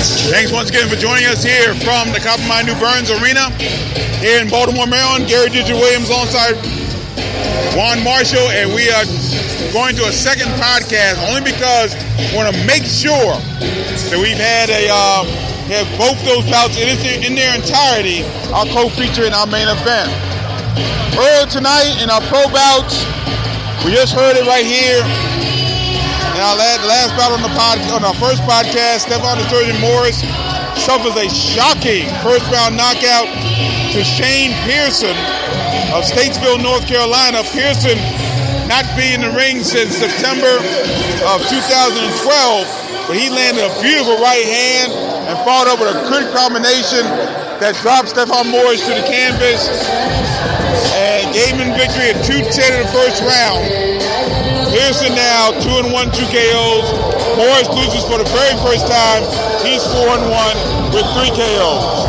Thanks once again for joining us here from the Coppermine New Burns Arena here in Baltimore, Maryland. Gary Digit Williams alongside Juan Marshall, and we are going to a second podcast only because we want to make sure that we've had have both those bouts in their entirety, our co-feature in our main event. Earlier tonight in our pro bouts, we just heard it right here. In our last bout on our first podcast, Stephon the Surgeon Morris suffers a shocking first-round knockout to Shane Pearson of Statesville, North Carolina. Pearson not being in the ring since September of 2012, but he landed a beautiful right hand and followed up with a good combination that dropped Stephon Morris to the canvas and gave him victory at 2-10 in the first round. Pearson now 2-1, 2 KOs. Morris loses for the very first time. He's 4-1 with 3 KOs.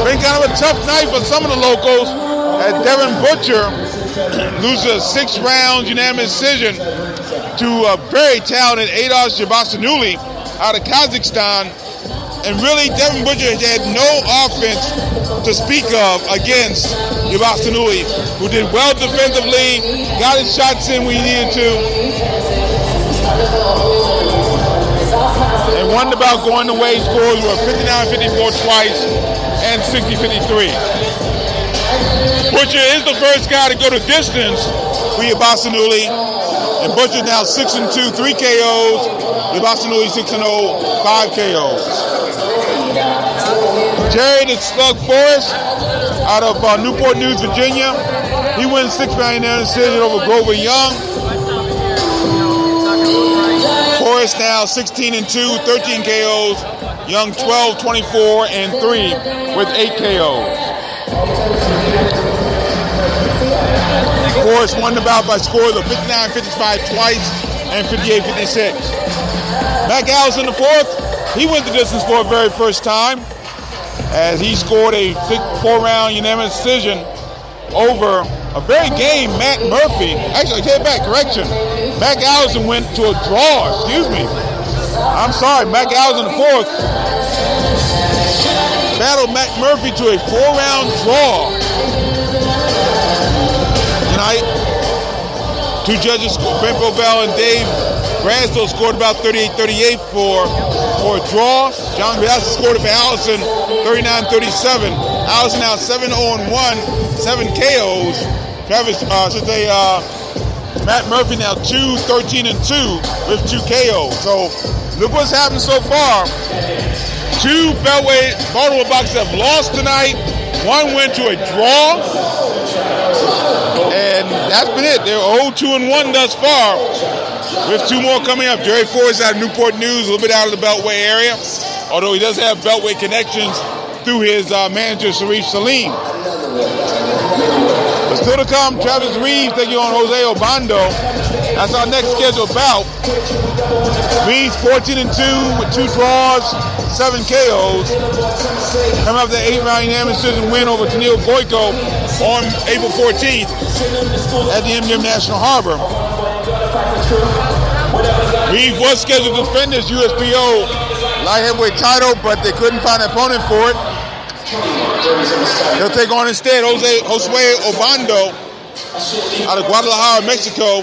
Been kind of a tough night for some of the locals as Devin Butcher loses a 6 round unanimous decision to a very talented Adar Shabasanuli out of Kazakhstan. And really, Devin Butcher had no offense to speak of against Shabasanuli, who did well defensively, got his shots in when he needed to, and won the bout going the way. Scores were 59-54 twice and 60-53. Butcher is the first guy to go the distance for Shabasanuli, and Butcher now 6-2, 3 KOs. Shabasanuli 6-0, 5 KOs. Jerry the Slug Forrest out of Newport News, Virginia. He wins 6 round decision over Grover Young. Forrest now 16-2, 13 KOs. Young 12, 24, and 3 with 8 KOs. Forrest won the bout by scores of 59-55 twice and 58-56. Mac Allison the fourth, he went the distance for the very first time as he scored a 4-round unanimous decision over a very game Matt Murphy. Actually, I take it back, correction. Mac Allison went to a draw, excuse me. I'm sorry, Mac Allison the fourth battled Matt Murphy to a 4-round draw tonight. 2 judges, Brent Bovell and Dave Braswell, scored about 38-38 for a draw. John Biassi scored it for Allison, 39-37. Allison now 7-0-1, 7 KOs. Matt Murphy now 13-2 with 2 KOs. So look what's happened so far. 2 Beltway Baltimore boxers have lost tonight. 1 went to a draw. And that's been it. They're 0-2-1 thus far. With 2 more coming up. Jerry Forrest out of Newport News, a little bit out of the Beltway area, although he does have Beltway connections through his manager, Sharif Salim. But still to come, Travis Reeves taking on Jose Obando. That's our next scheduled bout. Reeves 14-2 with 2 draws, 7 KOs. Coming up the 8-round unanimous decision win over Tennille Goyko on April 14th at the MGM National Harbor. Reeves was scheduled to defend his USPO light heavyweight title, but they couldn't find an opponent for it. He'll take on instead Jose Obando out of Guadalajara, Mexico.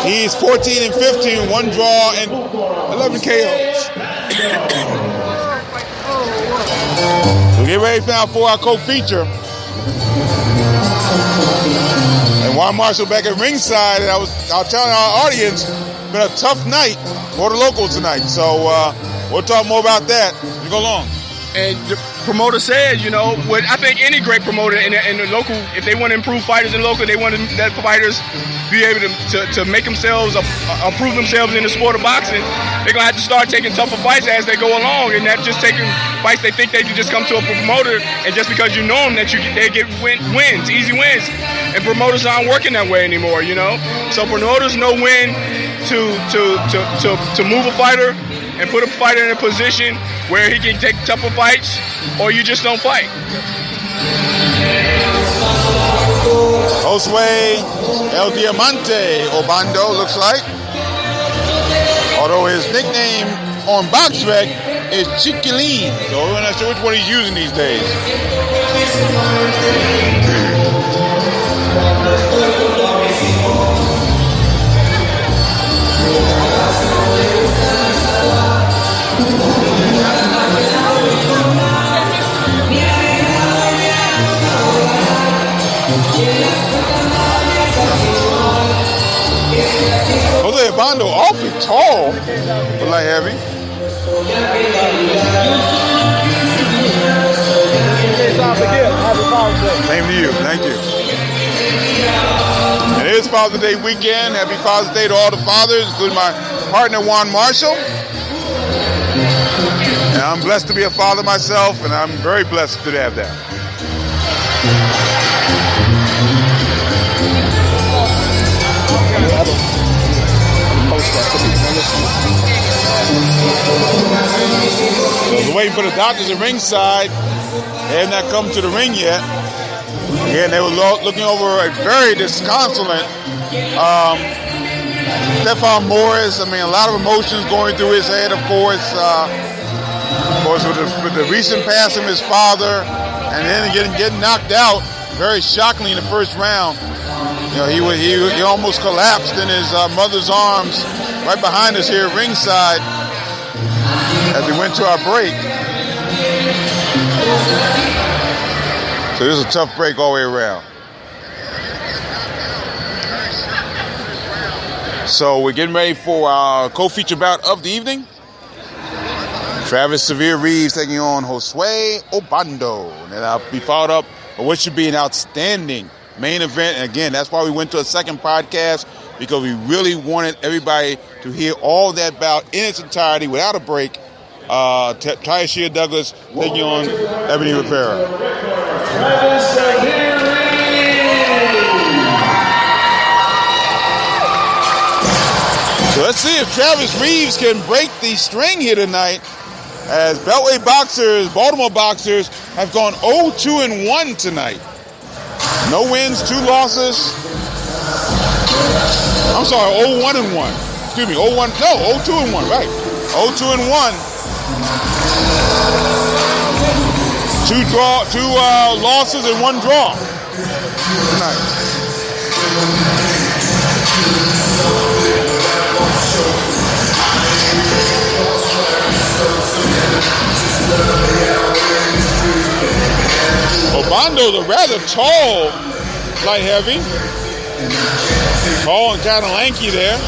He's 14-15, 1 draw and 11 KOs. So get ready now for our co-feature. And Juan Marshall back at ringside, and I was telling our audience, it's been a tough night for the locals tonight. So we'll talk more about that as we go along. And the promoter said, I think any great promoter in the local, if they want to improve fighters in local, they want to let fighters be able to make themselves, improve themselves in the sport of boxing. They're going to have to start taking tougher fights as they go along, and not just taking fights they think they can just come to a promoter, and just because you know them that they get wins, easy wins. And promoters aren't working that way anymore, So promoters know when to move a fighter and put a fighter in a position where he can take tougher fights, or you just don't fight. Josue El Diamante Obando looks like. Although his nickname on BoxRec is Chiquilin, so we're not sure which one he's using these days. Obando awfully tall for light heavy. Same to you. Thank you. And it is Father's Day weekend. Happy Father's Day to all the fathers, including my partner Juan Marshall. And I'm blessed to be a father myself, and I'm very blessed to have that. So I was waiting for the doctors at ringside. They had not come to the ring yet. And they were looking over a very disconsolate Stephon Morris. I mean, a lot of emotions going through his head, of course. With the recent passing of his father, and then getting knocked out very shockingly in the first round. You know, he almost collapsed in his mother's arms right behind us here at ringside as we went to our break. So this is a tough break all the way around. So we're getting ready for our co-feature bout of the evening. Travis Severe Reeves taking on Josue Obando. And I'll be followed up by what should be an outstanding main event. And again, that's why we went to a second podcast, because we really wanted everybody to hear all that bout in its entirety without a break. Tyshia Douglas taking on Ebony Rivera. So let's see if Travis Reeves can break the string here tonight, as Beltway boxers, Baltimore boxers, have gone 0-2-1 tonight. No wins, 2 losses. I'm sorry, 0-1-1. Excuse me, 0-1. No, 0-2-1. Right, 0-2-1. 2 losses and 1 draw tonight. Obando's a rather tall light heavy. Tall and kind of lanky there.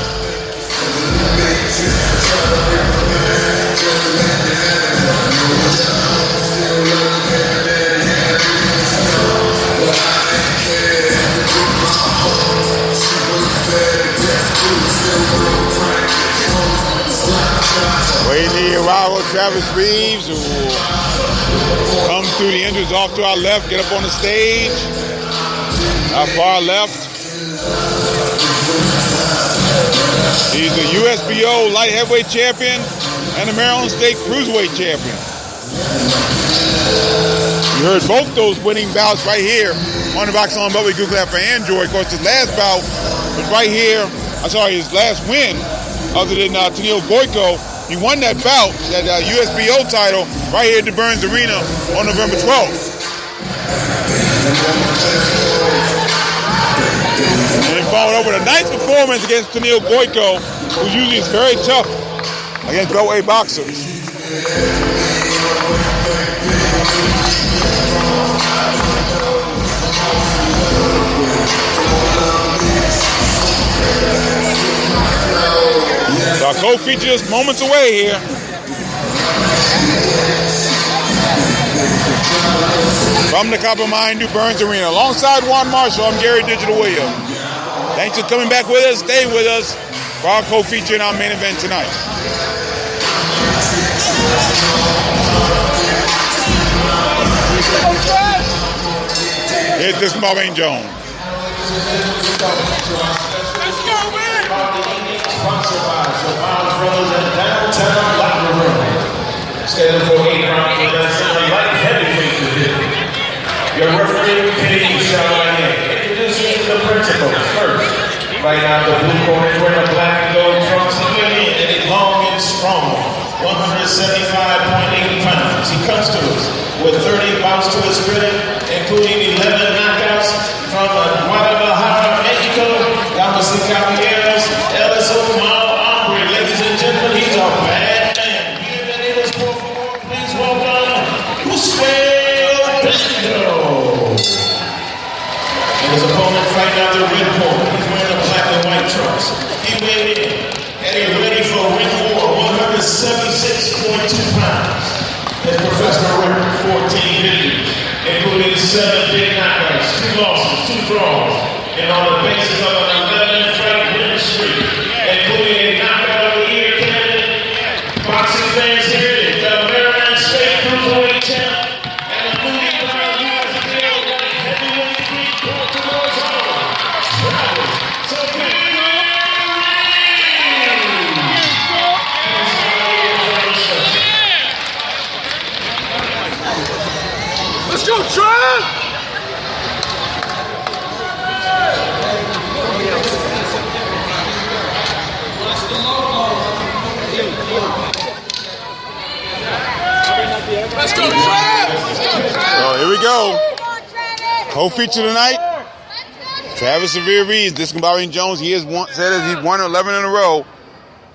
Waiting the arrival of Travis Reeves, who will come through the entrance off to our left, get up on the stage. Our far left. He's the USBO light heavyweight champion and the Maryland State cruiserweight champion. You heard both those winning bouts right here on the Box on Beltway Google app for Android. Of course, his last bout was right here. His last win, other than Tennille Goyko. He won that bout, that USBO title, right here at the Burns Arena on November 12th. And then followed up with a nice performance against Tennille Goyko, who usually is very tough against Beltway boxers. So our co-feature is moments away here. From the Coppermine New Burns Arena. Alongside Juan Marshall, I'm Gary Digital Williams. Thanks for coming back with us. Stay with us for our co-feature in our main event tonight. Here's this Marvin Jones. Let's go, man! Sponsored by Obando Brothers and Downtown Locker Room. Scheduled for 8 rounds of the light heavyweight division. Your referee, Kenny Chalamet. Introducing the principals first. Right now, the blue corner is wearing a black and gold trunks and a long 175.8 pounds. He comes to us with 30 bouts to his credit, including 11 knockouts from Guadalajara, Mexico. Damas y caballeros, el Obando hombre. Ladies and gentlemen, he's a bad man. Bienvenidos, por favor. Please welcome Obando. And his opponent fighting out the red corner. He's wearing a black and white trunks. He weighed in and he's ready for ring war, 176.2 pounds. His professional record, 14 victories, including 7 big knockouts, 2 losses, 2 draws, and on the basis of an 11-fight winning streak, including a knockout of the year candidate. Boxing fans here, the Maryland State Cruiserweight Champ, and the movie star U.S. heavyweight beat Baltimore's own, Travis Severe. Let's go, Trav! Let's go, Trav! So here we go. Co-feature tonight, Travis Severe Reeves, discombobulating Jones. He has said he's won 11 in a row.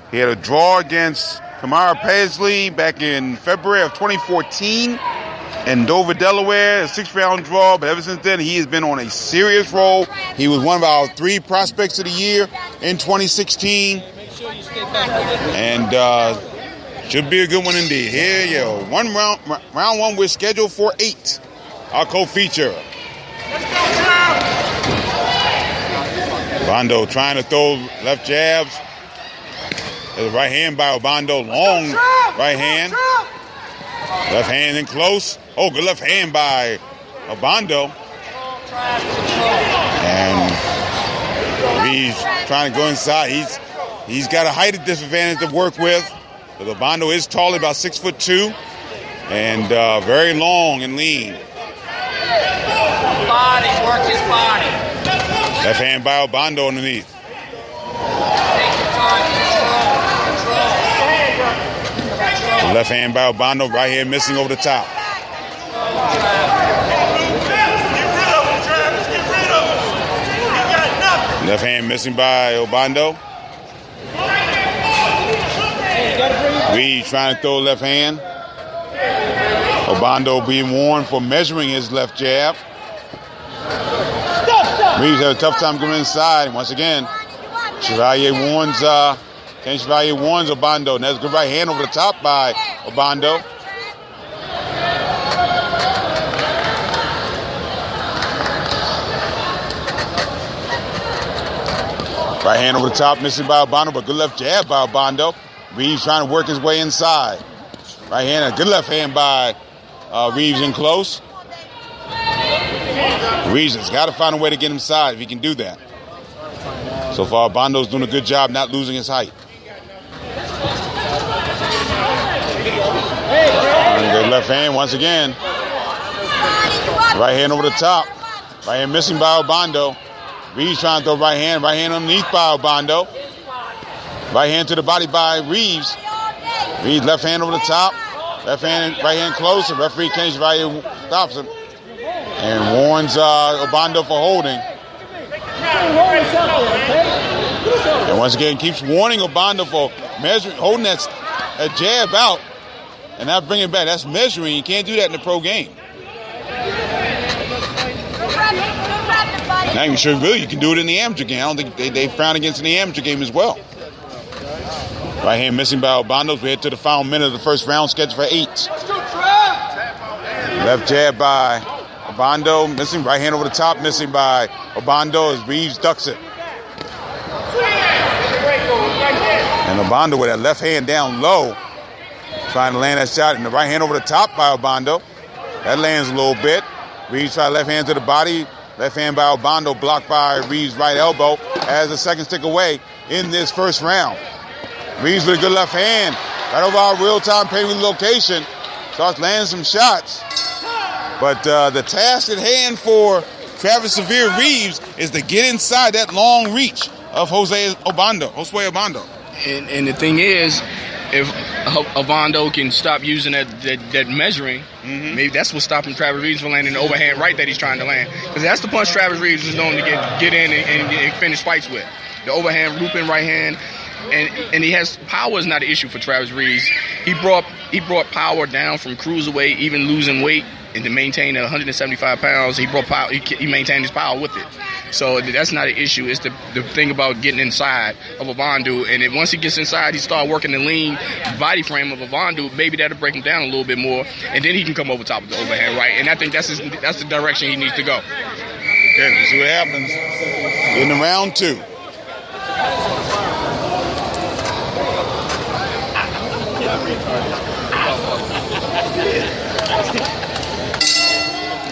He had a draw against Kamara Paisley back in February of 2014 in Dover, Delaware, a 6-round draw. But ever since then, he has been on a serious roll. He was one of our 3 prospects of the year in 2016. And should be a good one indeed. Here you go. Round one, we're scheduled for 8. Our co-feature. Obando trying to throw left jabs. There's a right hand by Obando. Long right hand. Left hand in close. Oh, good left hand by Obando. And he's trying to go inside. He's got a height disadvantage to work with. But Obando is tall, about 6'2", and very long and lean. Body, work his body. Left hand by Obando underneath. Take your time, control. Left hand by Obando, right hand missing over the top. Left hand missing by Obando. Reeves trying to throw left hand. Obando being warned for measuring his left jab. Reeves had a tough time going inside. Once again, Chevalier warns Obando. And that's a good right hand over the top by Obando. Right hand over the top, missing by Obando, but good left jab by Obando. Reeves trying to work his way inside. Right hand, a good left hand by Reeves in close. Reeves has got to find a way to get inside if he can do that. So far, Obondo's doing a good job not losing his height. And good left hand once again. Right hand over the top. Right hand missing by Obando. Reeves trying to throw right hand underneath by Obando. Right hand to the body by Reeves. Reeves left hand over the top. Left hand, right hand close. The referee Kenny Chevalier stops him and warns Obando for holding. And once again keeps warning Obando for holding that jab out and not bringing it back. That's measuring. You can't do that in the pro game. Not even sure really you can do it in the amateur game. I don't think they frown against in the amateur game as well. Right hand missing by Obando. We head to the final minute of the first round, scheduled for 8. Left jab by Obando, missing. Right hand over the top, missing by Obando as Reeves ducks it. And Obando with that left hand down low, trying to land that shot. And the right hand over the top by Obando. That lands a little bit. Reeves try left hand to the body. Left hand by Obando, blocked by Reeves' right elbow as the second stick away in this first round. Reeves with a good left hand, right over our real-time pay-per-view location. Starts landing some shots. But the task at hand for Travis Severe Reeves is to get inside that long reach of Josue Obando. And the thing is, if Obando can stop using that measuring, maybe that's what's stopping Travis Reeves from landing the overhand right that he's trying to land. Because that's the punch Travis Reeves is known to get in and finish fights with. The overhand looping right hand. And he has power is not an issue for Travis Reeves. He brought power down from cruiserweight, even losing weight, and to maintain 175 pounds. He brought power. He maintained his power with it. So that's not an issue. It's the thing about getting inside of Obando, and then once he gets inside, he start working the lean body frame of Obando. Maybe that'll break him down a little bit more, and then he can come over top of the overhand right. And I think that's the direction he needs to go. Okay, let's see what happens in the round 2.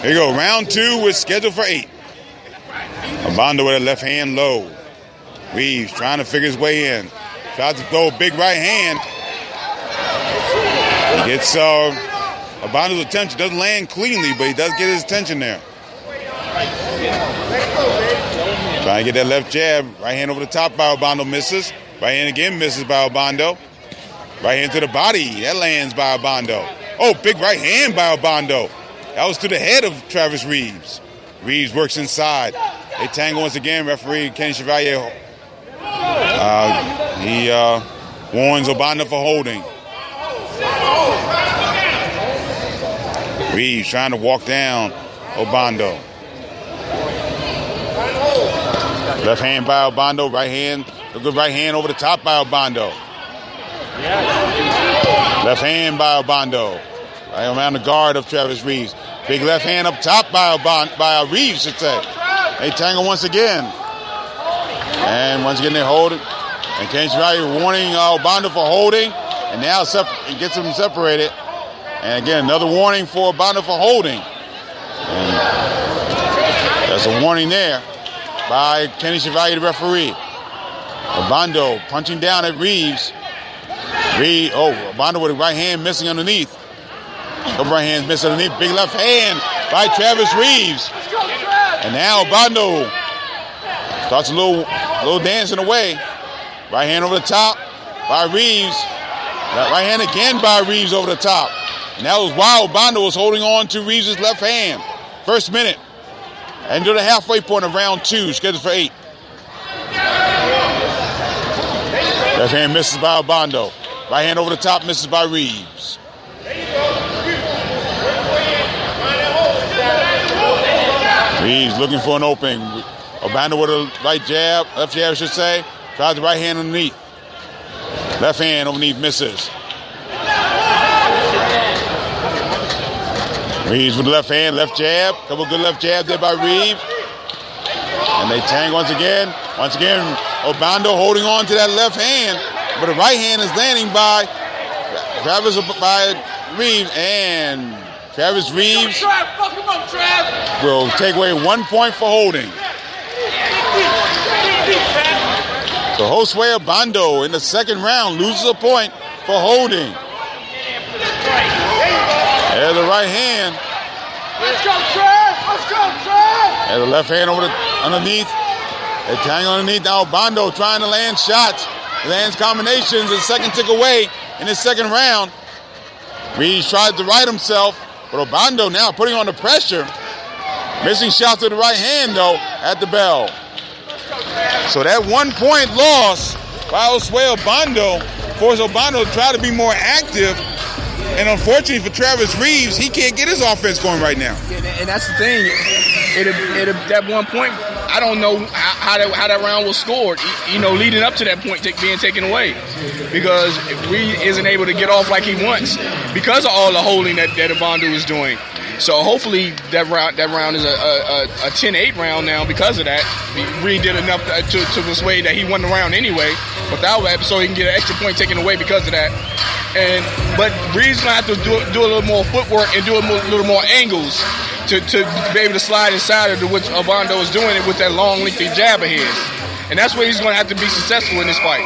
Here you go, round 2 was scheduled for 8. Obando with a left hand low. Reeves trying to figure his way in. Tries to throw a big right hand. He gets Obondo's attention. Doesn't land cleanly, but he does get his attention there. Trying to get that left jab. Right hand over the top by Obando, misses. Right hand again misses by Obando. Right hand to the body. That lands by Obando. Oh, big right hand by Obando. That was to the head of Travis Reeves. Reeves works inside. They tangle once again. Referee Kenny Chevalier. He warns Obando for holding. Reeves trying to walk down Obando. Left hand by Obando. Right hand. A good right hand over the top by Obando. Left hand by Obando. Right around the guard of Travis Reeves. Big left hand up top by Reeves, should say. They tangle once again. And once again they hold it. And Kenny Chevalier warning Obando for holding. And now it gets them separated. And again, another warning for Obando for holding. And that's a warning there by Kenny Chevalier, the referee. Obando punching down at Reeves. Obando with a right hand missing underneath. Couple right hands missing underneath. Big left hand by Travis Reeves. And now Obando starts a little dancing away. Right hand over the top by Reeves. Right hand again by Reeves over the top. And that was while Obando was holding on to Reeves' left hand. First minute. And to the halfway point of round 2, scheduled for 8. Left hand misses by Obando. Right hand over the top misses by Reeves. Reeves looking for an opening. Obando with a right jab, left jab I should say. Tries the right hand underneath. Left hand underneath misses. Reeves with the left hand, left jab. Couple good left jabs there by Reeves. And they tangle once again. Once again, Obando holding on to that left hand. But the right hand is landing by Reeves. And Travis Reeves will take away 1 point for holding. So Josue Obando in the second round loses a point for holding. There's the right hand. Let's go, Trav! Let's go, Trav! There's the left hand underneath. They tangle underneath. Now Obando trying to land shots. Lands combinations. The second tick away in his second round. Reeves tried to right himself. But Obando now putting on the pressure. Missing shots with the right hand, though, at the bell. So that 1 point loss by Josue Obando forced Obando to try to be more active. And unfortunately for Travis Reeves, he can't get his offense going right now. And that's the thing. That 1 point, I don't know how that round was scored, leading up to that point being taken away. Because Reeves isn't able to get off like he wants because of all the holding that Obando is doing. So hopefully that round is a 10-8 round now because of that. Reeves did enough to persuade that he won the round anyway without that, so he can get an extra point taken away because of that. But Reeves gonna have to do a little more footwork and do a little more angles to be able to slide inside of what Obando is doing with that long lengthy jab of his. And that's where he's gonna have to be successful in this fight.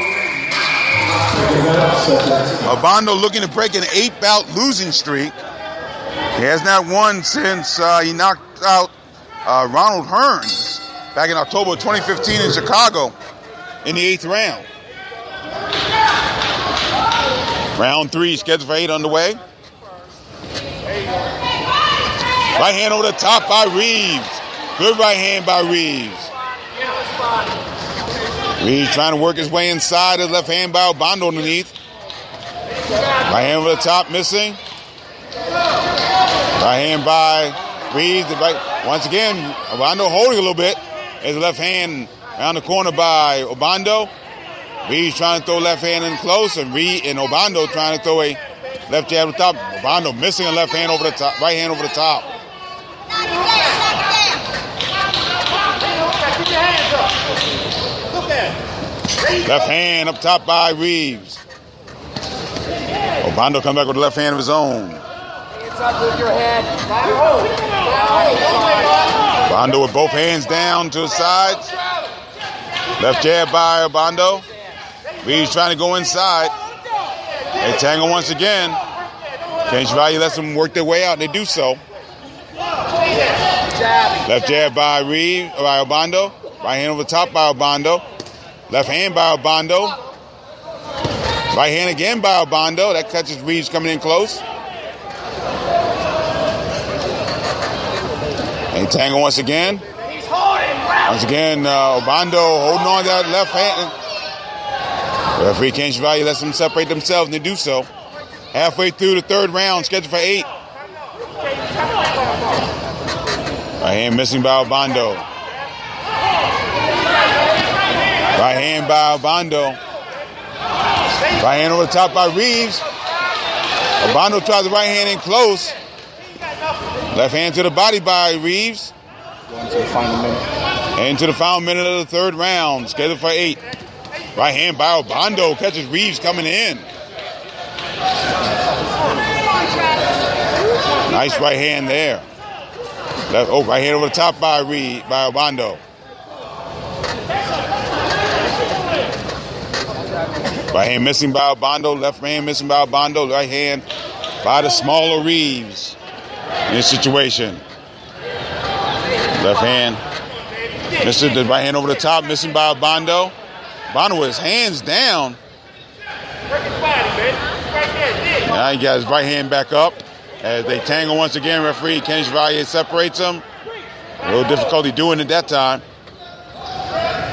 Obando looking to break an 8-bout losing streak. He has not won since he knocked out Ronald Hearns back in October 2015 in Chicago in the 8th round. Round 3, scheduled for 8 underway. Right hand over the top by Reeves. Good right hand by Reeves. Reeves trying to work his way inside. His left hand by Obando underneath. Right hand over the top, missing. Right hand by Reeves. Once again, Obando holding a little bit. His left hand around the corner by Obando. Reeves trying to throw left hand in close, and Obando trying to throw a left jab over the top. Obando missing a left hand over the top, right hand over the top. Left hand up top by Reeves. Obando comes back with the left hand of his own. Obando with both hands down to his sides. Left jab by Obando. Reeves trying to go inside. They tangle once again. Kenny Chevalier lets them work their way out, and they do so. Left jab by Reeves, by Obando. Right hand over the top by Obando. Left hand by Obando. Right hand again by Obando. That catches Reeves coming in close. They tangle once again. Once again, Obando holding on to that left hand. Referee Kenny Chevalier lets them separate themselves, and they do so. Halfway through the 3rd round, scheduled for 8. Right hand missing by Obando. Right hand by Obando. Right hand over the top by Reeves. Obando tries the right hand in close. Left hand to the body by Reeves. Into the final minute. Into the final minute of the 3rd round, scheduled for 8. Right hand by Obando catches Reeves coming in. Nice right hand there. Right hand over the top by Obando. Right hand missing by Obando. Left hand missing by Obando. Right hand by the smaller Reeves in this situation. Left hand. Missing the right hand over the top. Missing by Obando. Obando with his hands down. Now he got his right hand back up. As they tangle once again, referee Kenny Chevalier separates them. A little difficulty doing it that time.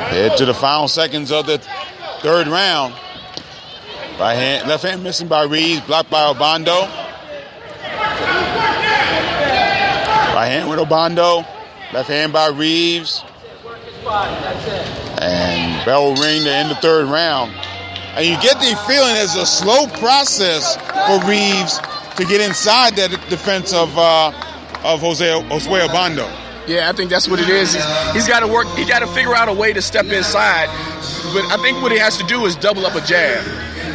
Head to the final seconds of the 3rd round. Left hand missing by Reeves, blocked by Obando. Right hand with Obando. Left hand by Reeves. And bell will ring to end the 3rd round. And you get the feeling it's a slow process for Reeves to get inside that defense of Josue Obando. Yeah, I think that's what it is. He's got to work. He got to figure out a way to step inside. But I think what he has to do is double up a jab.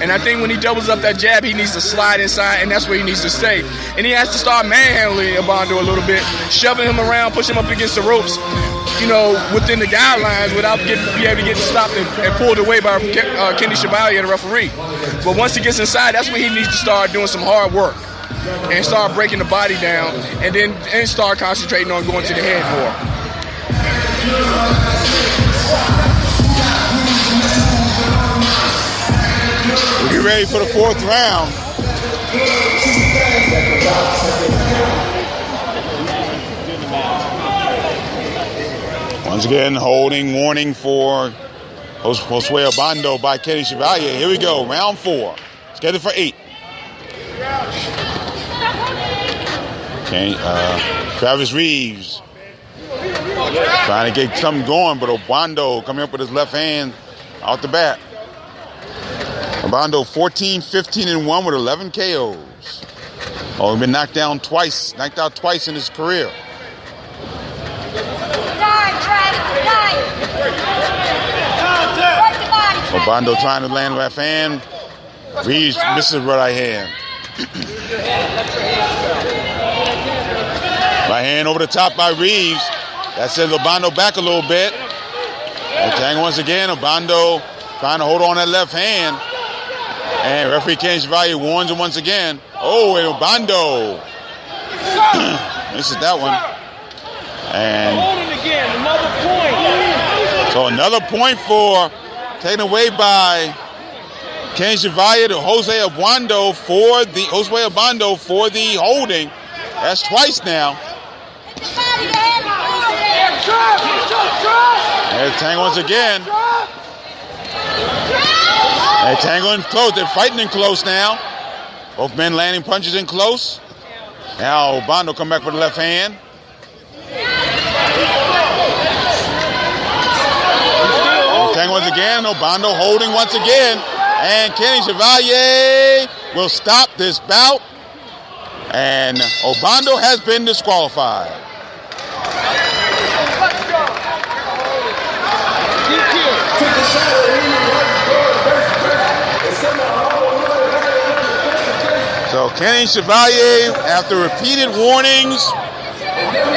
And I think when he doubles up that jab, he needs to slide inside, and that's where he needs to stay. And he has to start manhandling Obando a little bit, shoving him around, pushing him up against the ropes, within the guidelines without being able to get stopped and pulled away by Kenny Chevalier, the referee. But once he gets inside, that's when he needs to start doing some hard work and start breaking the body down and start concentrating on going to the head more. We'll get ready for the 4th round. Once again, holding warning for Josue Obando by Kenny Chevalier. Here we go, round 4. Scheduled for 8. Travis Reeves trying to get something going, but Obando coming up with his left hand out the bat. Obando 14-15-1 with 11 KOs. He's been knocked out twice in his career. Obando trying to land left hand. Reeves misses right hand. Right hand over the top by Reeves. That sends Obando back a little bit. Tangle once again. Obando trying to hold on that left hand. And referee Kenny Chevalier warns him once again. Oh, and Obando misses that one. And so another point taken away by Kenny Chevalier to Jose Obando for the holding. That's twice now. There's tangle once again. They're tangling close. They're fighting in close now. Both men landing punches in close. Now Obando come back with the left hand. Tangle once again. Obando holding once again. And Kenny Chevalier will stop this bout. And Obando has been disqualified. So Kenny Chevalier, after repeated warnings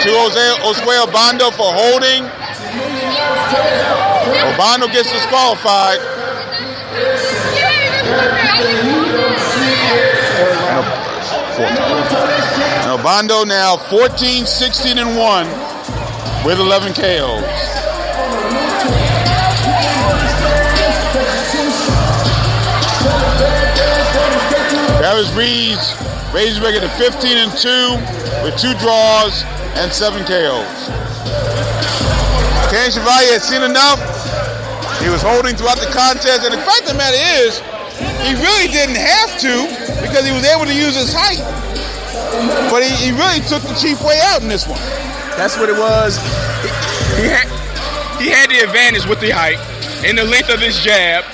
to Jose Obando for holding, Obando gets disqualified. And Obando now 14, 16, and 1 with 11 KOs. Travis Reeves raises record to 15 and 2 with 2 draws and 7 KOs. Kenny Chevalier had seen enough. He was holding throughout the contest, and the fact of the matter is, he really didn't have to because he was able to use his height. But he really took the cheap way out in this one. That's what it was. He had the advantage with the height and the length of his jab.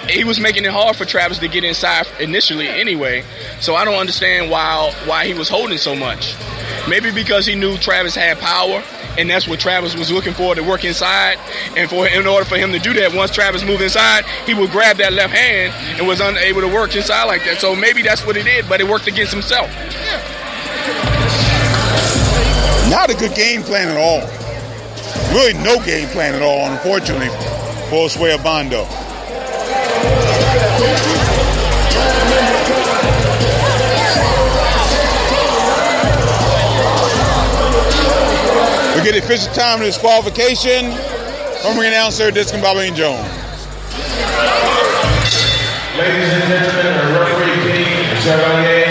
He was making it hard for Travis to get inside initially anyway. So I don't understand why he was holding so much. Maybe because he knew Travis had power, and that's what Travis was looking for, to work inside. And in order for him to do that, once Travis moved inside, he would grab that left hand and was unable to work inside like that. So maybe that's what he did, but it worked against himself. Yeah. Not a good game plan at all. Really no game plan at all, unfortunately, for Jose Obando. We get the official time of disqualification from ring announcer Discombobulating Jones. Ladies and gentlemen, the referee Kenny Chevalier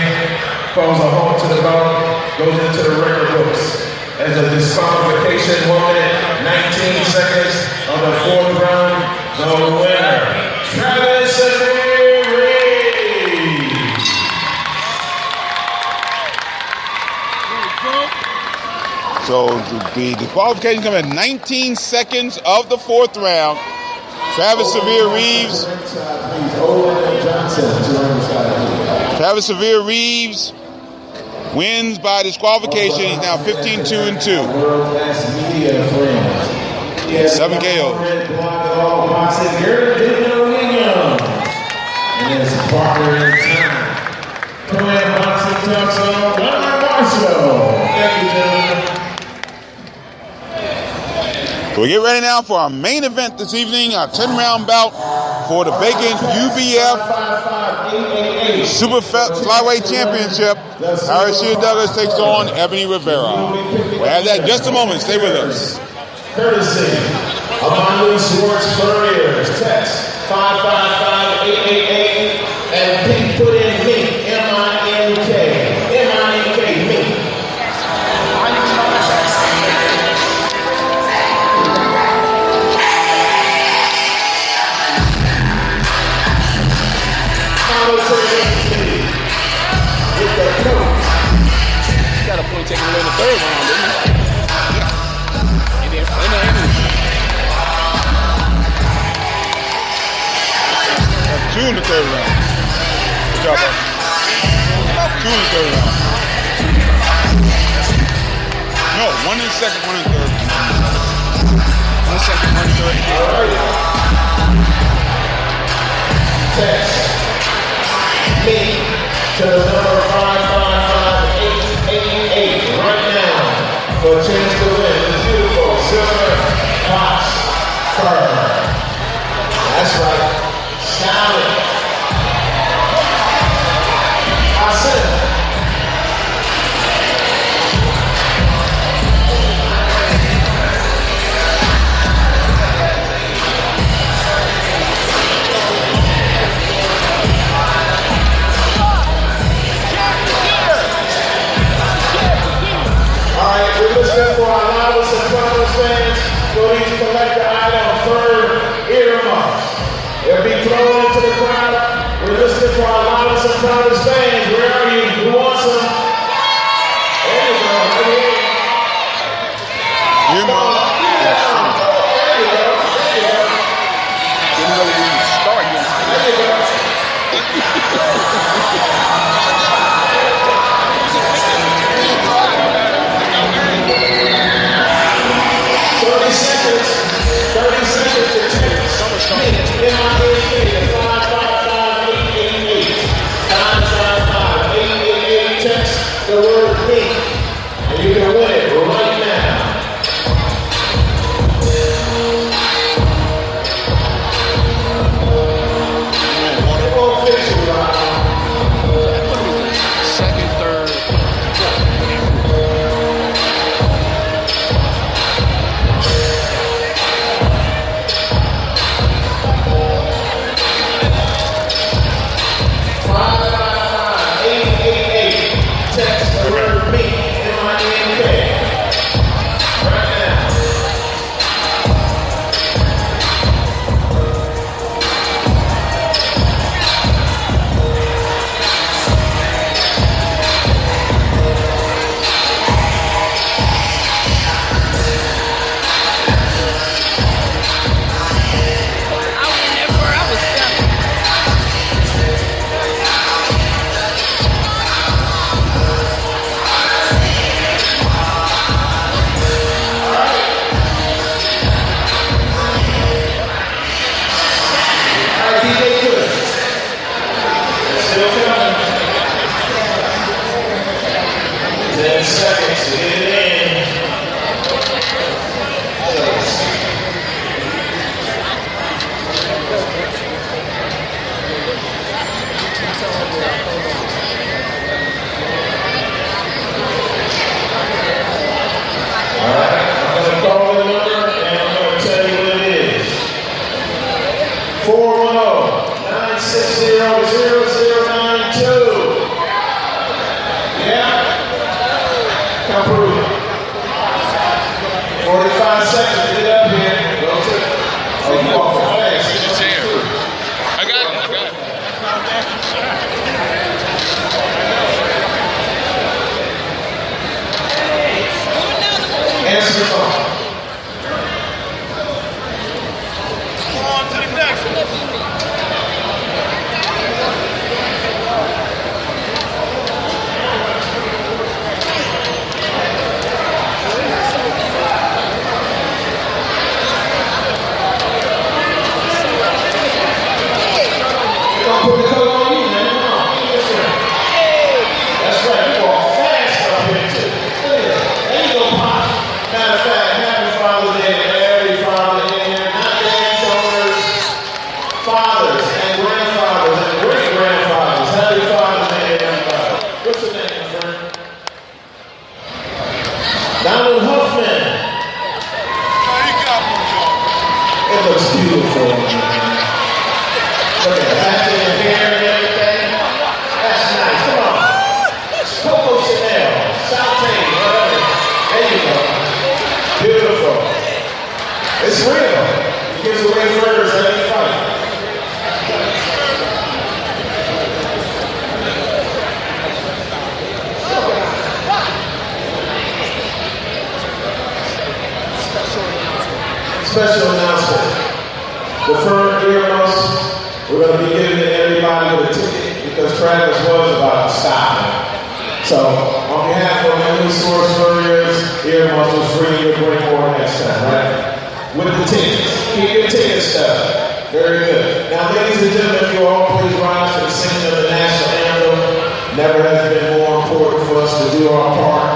calls a halt to the bout, goes into the record books as a disqualification, 1 minute, 19 seconds of the 4th round. The winner, Travis Reeves. So the disqualification comes at 19 seconds of the 4th round. Travis Reeves wins by disqualification. He's now 15-2 and 2. 7 KOs. And his partner in time. Korean boxing talk show, thank you, gentlemen. So we get ready now for our main event this evening, our 10-round bout for the vacant UBF Super Flyweight Championship. Harashia Douglas takes on Ebony Rivera. We'll have that in just a moment. Stay with us. Courtesy Obando Sports Couriers. Text 555-888 and please put in Mink, M-I-N-K, Mink. Got a point taking away in the 3rd round, didn't he? Yeah. And then Two in the 3rd round. Good job, bro. 2 in the 3rd round. No, 1 in the 2nd, 1 in the 3rd. 1 second, 1 third. Text me to the number 555-888 right now for a chance to win this beautiful silver box fur. That's right. Shout it. I said it. wants some Promise fans? Where are you? Who wants some? There you go. Right here. You know. There you go. Didn't really even start yet. There you go. 30 seconds. 30 seconds to 10. MIA 555-888. 555-888. Text the word pink. And you can win it right now. It won't fix you, Rob. Second, third. Text the word pink. MINK. Right now. Answer the phone. On to the next one. Put the coat on you, man. Come on. That's right. You walk fast up here, too. Look at that. There you go, Pop. Matter of fact, happy Father's Day to every father in here. Not grandchildren, fathers and grandfathers and great-grandfathers. Happy Father's Day, everybody. What's your name, my friend? Donald Huffman. It looks beautiful, man. Look at that. Your hair and everything. That's nice. Come on. Coco Chanel, Saute, whatever. There you go. Beautiful. It's real. He gives away furs every fight. Special announcement. The firm earmuffs. We're going to be giving to everybody with a ticket because Travis was about to stop him. So, on behalf of my new source furriers, earmuffs was free. We'll bring more next time, right? With the tickets. Keep your ticket stuff. Very good. Now, ladies and gentlemen, if you all please rise for the singing of the national anthem. Never has been more important for us to do our part.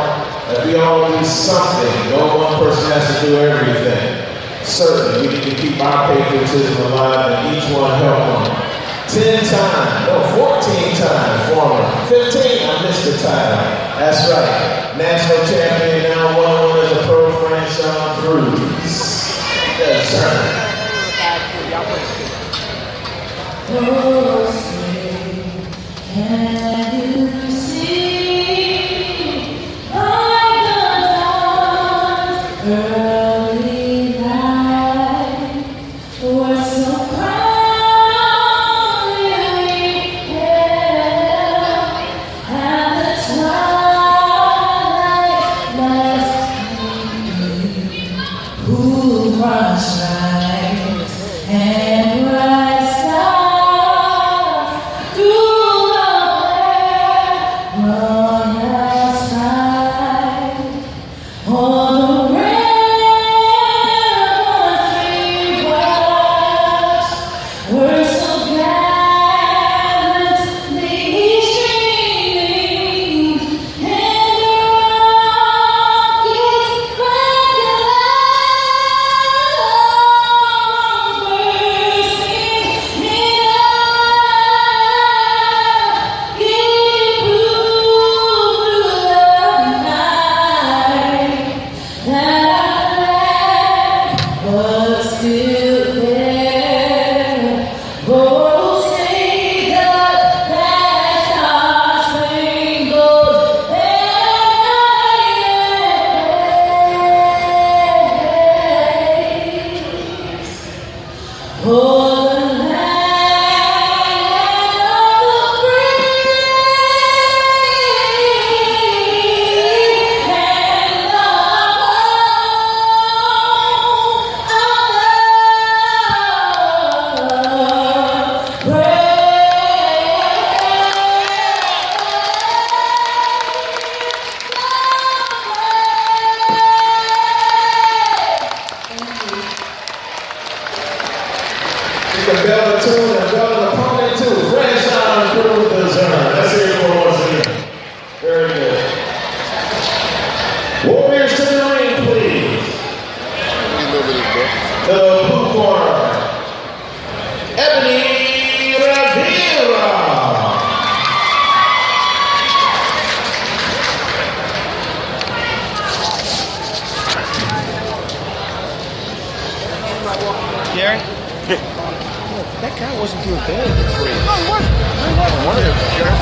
If we all do something, no one person has to do everything. Certainly, we need to keep our patriotism alive and each one help them. 10 times, no, 14 times former. 15, I missed the title. That's right. National champion, now one as a pro franchise Reeves. Yes, sir.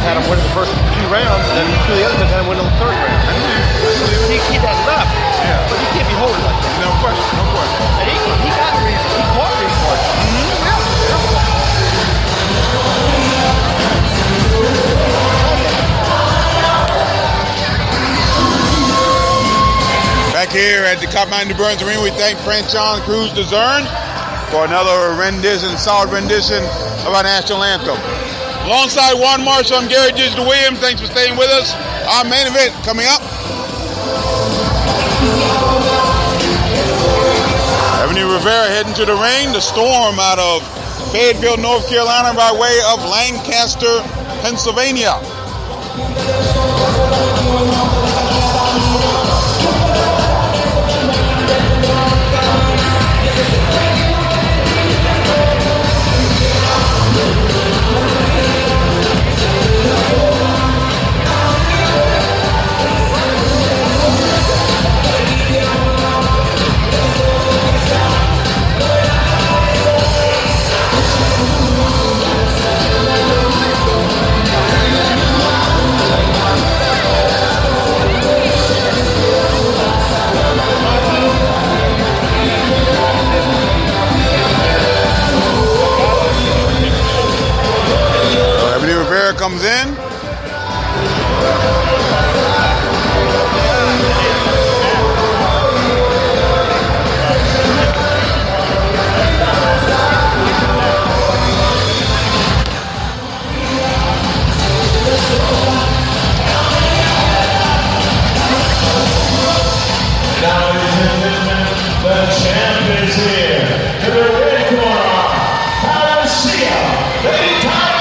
had him win the first 2 rounds, and then 2 of the others had him win the 3rd round. He got left, but he can't be holding like that. No question, no question. And he got Reeves. He caught Reeves once. Back here at the Coppermine New Burns Arena, we thank Franchon Cruz DeZern for another rendition, solid rendition of our national anthem. Alongside Juan Marshall, I'm Gary Digital Williams. Thanks for staying with us. Our main event coming up. Rivera heading to the ring. The Storm out of Fayetteville, North Carolina by way of Lancaster, Pennsylvania. Rivera comes in. Now, ladies and gentlemen, the champ is here. To the red corner, Garcia, the title.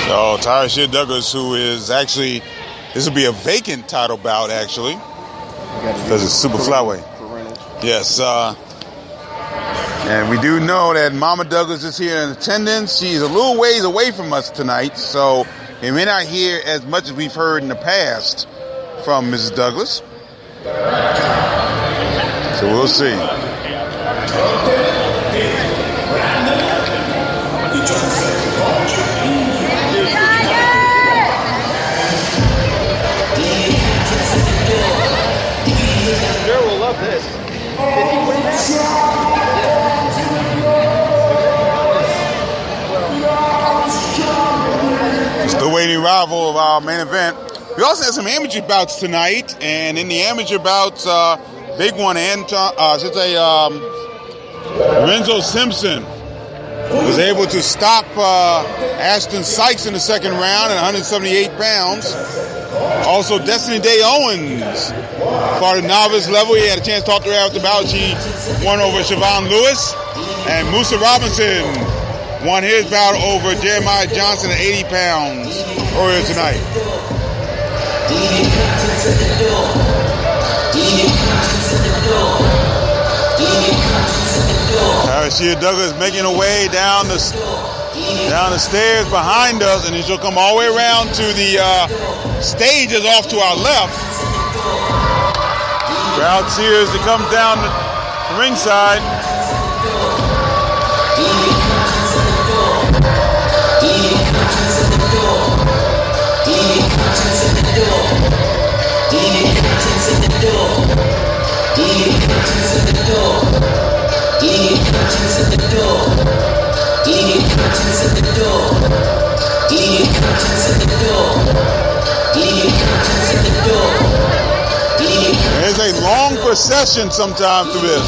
So Tyra Douglas, who is actually, this will be a vacant title bout actually, because it's super flyweight. Yes, and we do know that Mama Douglas is here in attendance. She's a little ways away from us tonight, so we may not hear as much as we've heard in the past from Mrs. Douglas. So we'll see. Joe will love this. Did he win that? It's the waiting rival of our main event. We also had some amateur bouts tonight, and in the amateur bouts, big one, Renzo Simpson was able to stop Ashton Sykes in the second round at 178 pounds. Also, Destiny Day Owens for the novice level. He had a chance to talk to her after the bout. She won over Siobhan Lewis. And Musa Robinson won his bout over Jeremiah Johnson at 80 pounds earlier tonight. Tyra Douglas making her way down the stairs behind us, and then she'll come all the way around to the stage is off to our left. Crowd cheers to come down the ringside. There's a long procession sometime through this.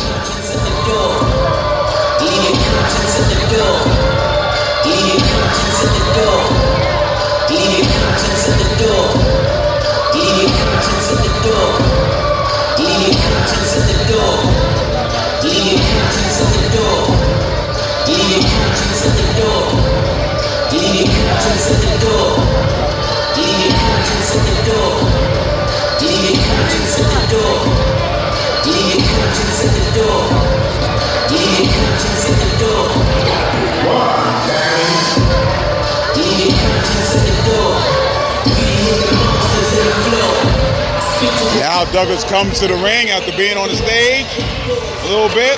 Now Douglas comes to the ring after being on the stage a little bit.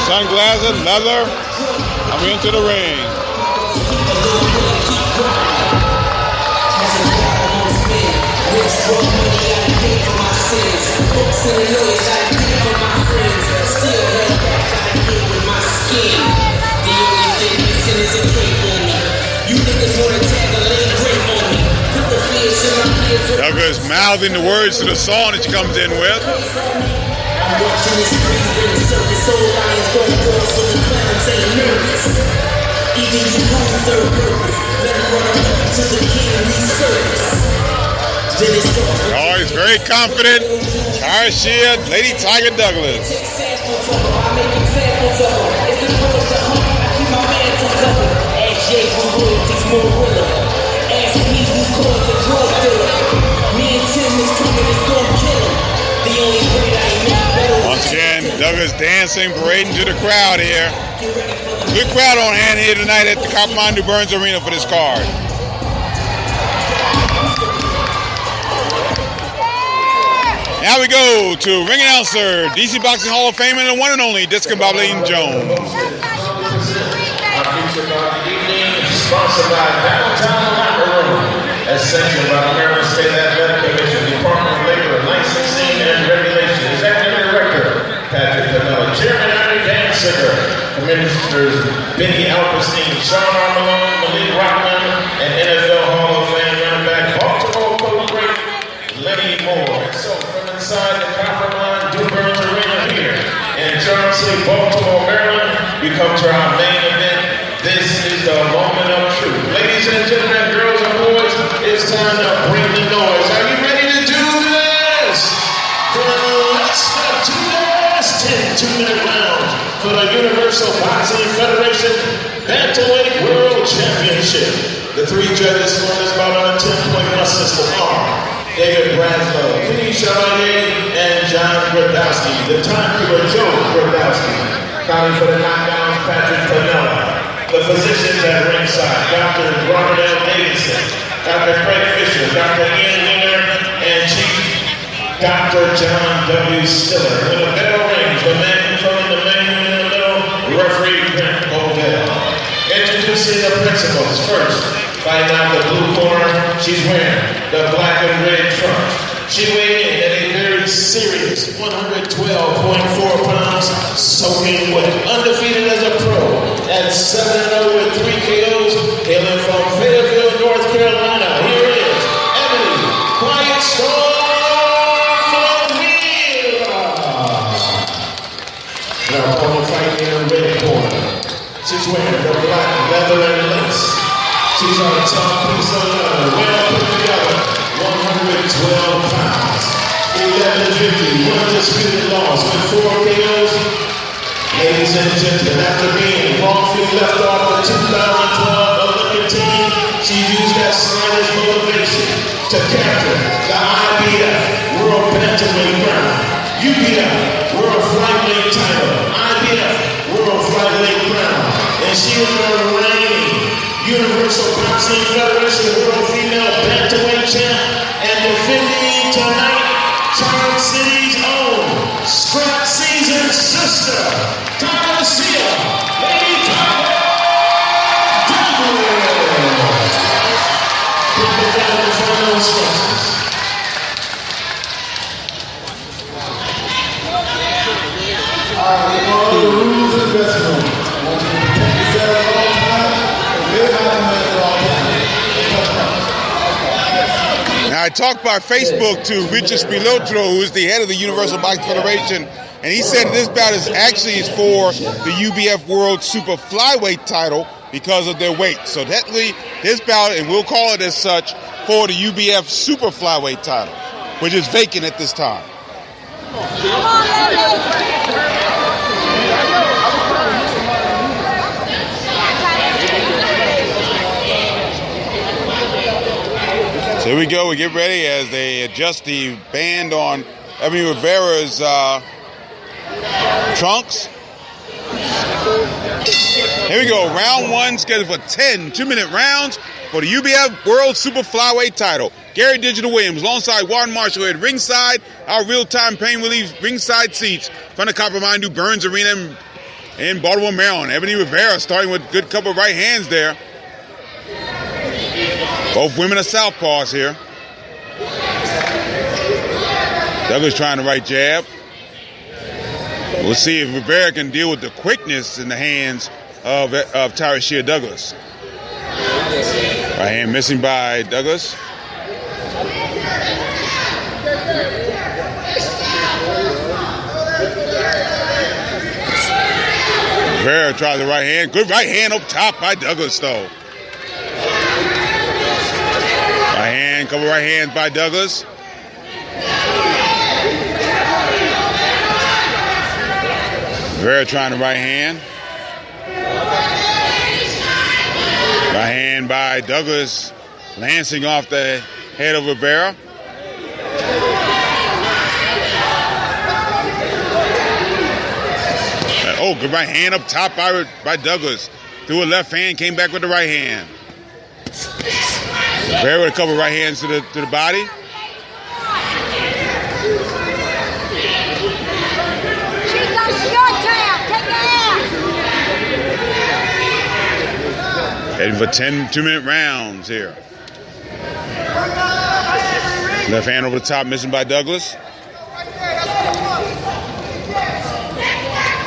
Sunglasses, leather, I'm into the ring. Douglas mouthing the words to the song that she comes in with. Oh, he's very confident. Shia, Lady Tiger Douglas. Once again, Douglas dancing, parading to the crowd here. Good crowd on hand here tonight at the Coppermine New Burns Arena for this card. Now we go to ring announcer, DC Boxing Hall of Fame and the one and only Discombobulating Jones. Our feature about the evening is sponsored by Downtown Locker Room, as sanctioned by the Maryland State Athletic Commission, Department of Labor, Licensing and Regulation. Executive Director Patrick Canella, Chairman Ernie Danziger, Ministers Benny Alperstein, Sean Armalone, Malik Rockman, and NFL Hall of Fame running back Baltimore Cody Great, Lenny Moore. And so from inside the Coppermine New Burns Arena here in Chauncey, Baltimore, Maryland, we come to our main event. This is the moment of truth. Ladies and gentlemen, girls and boys, it's time to bring the noise. Are you ready to do this? Then let's get to this 10 2-minute round for the Universal Boxing Federation Bantamweight World Championship. The three judges for this bout on a 10-point plus system are David Bradlow, Kenny Chevalier, and John Gradowski. The timekeeper, Joe Gradowski. Counting for the knockdowns, Patrick Canella. The physicians at ringside, Dr. Robert L. Davidson, Dr. Craig Fisher, Dr. Ian Miller, and Chief Dr. John W. Stiller. When the bell rings, the man controlling the menu in the middle, referee Brent Bovell. Introducing the principals. First, fighting out the blue corner, she's wearing the black and red trunks. She weighed in at a very serious 112.4 pounds, soaking wet. Undefeated as a pro at 7-0 with 3 KOs, hailing from Fayetteville, North Carolina. Here is Emily Quiet Storm Rivera. Now, opponent fighting in the red corner. She's wearing the black leather and lace. She's on a top piece of leather, well put together, 112 pounds. 1150, undisputed loss with 4 KOs. Ladies and gentlemen, after being wrongfully left off the 2012 Olympic team, she used that slightest motivation to capture the IBF World Bantamweight Crown, UBF World Flyweight title, IBF World Flyweight Crown, and she is the reigning Universal Boxing Federation World Female Bantamweight Champ and defending tonight Charm City's own scrap season sister, Garcia, Lady Tiger Douglas. Put it down the final instructions. One of the rules of the dressing room. I want you to protect yourself at all times and live out the at all times. Now, I talked by Facebook to Richard Spilotro, who is the head of the Universal Boxing Federation, and he said this bout is for the UBF World Super Flyweight title because of their weight. So technically, this bout, and we'll call it as such, for the UBF Super Flyweight title, which is vacant at this time. So here we go. We get ready as they adjust the band on Rivera's trunks. Here we go. Round one scheduled for 10 2-minute rounds for the UBF World Super Flyweight title. Gary Digital Williams alongside Warren Marshall at ringside. Our real-time pain relief ringside seats from the Coppermine New Burns Arena in Baltimore, Maryland. Ebony Rivera starting with a good couple of right hands there. Both women are southpaws here. Douglas trying the right jab. We'll see if Rivera can deal with the quickness in the hands of Tyreshia Douglas. Right hand missing by Douglas. Rivera tries the right hand. Good right hand up top by Douglas, though. Right hand, couple right hands by Douglas. Rivera trying the right hand. Right hand by Douglas, lancing off the head of Rivera. Oh, good right hand up top by Douglas. Threw a left hand, came back with the right hand. Rivera with a couple right hands to the body. Heading for 10 2-minute rounds here. Left hand over the top, missing by Douglas.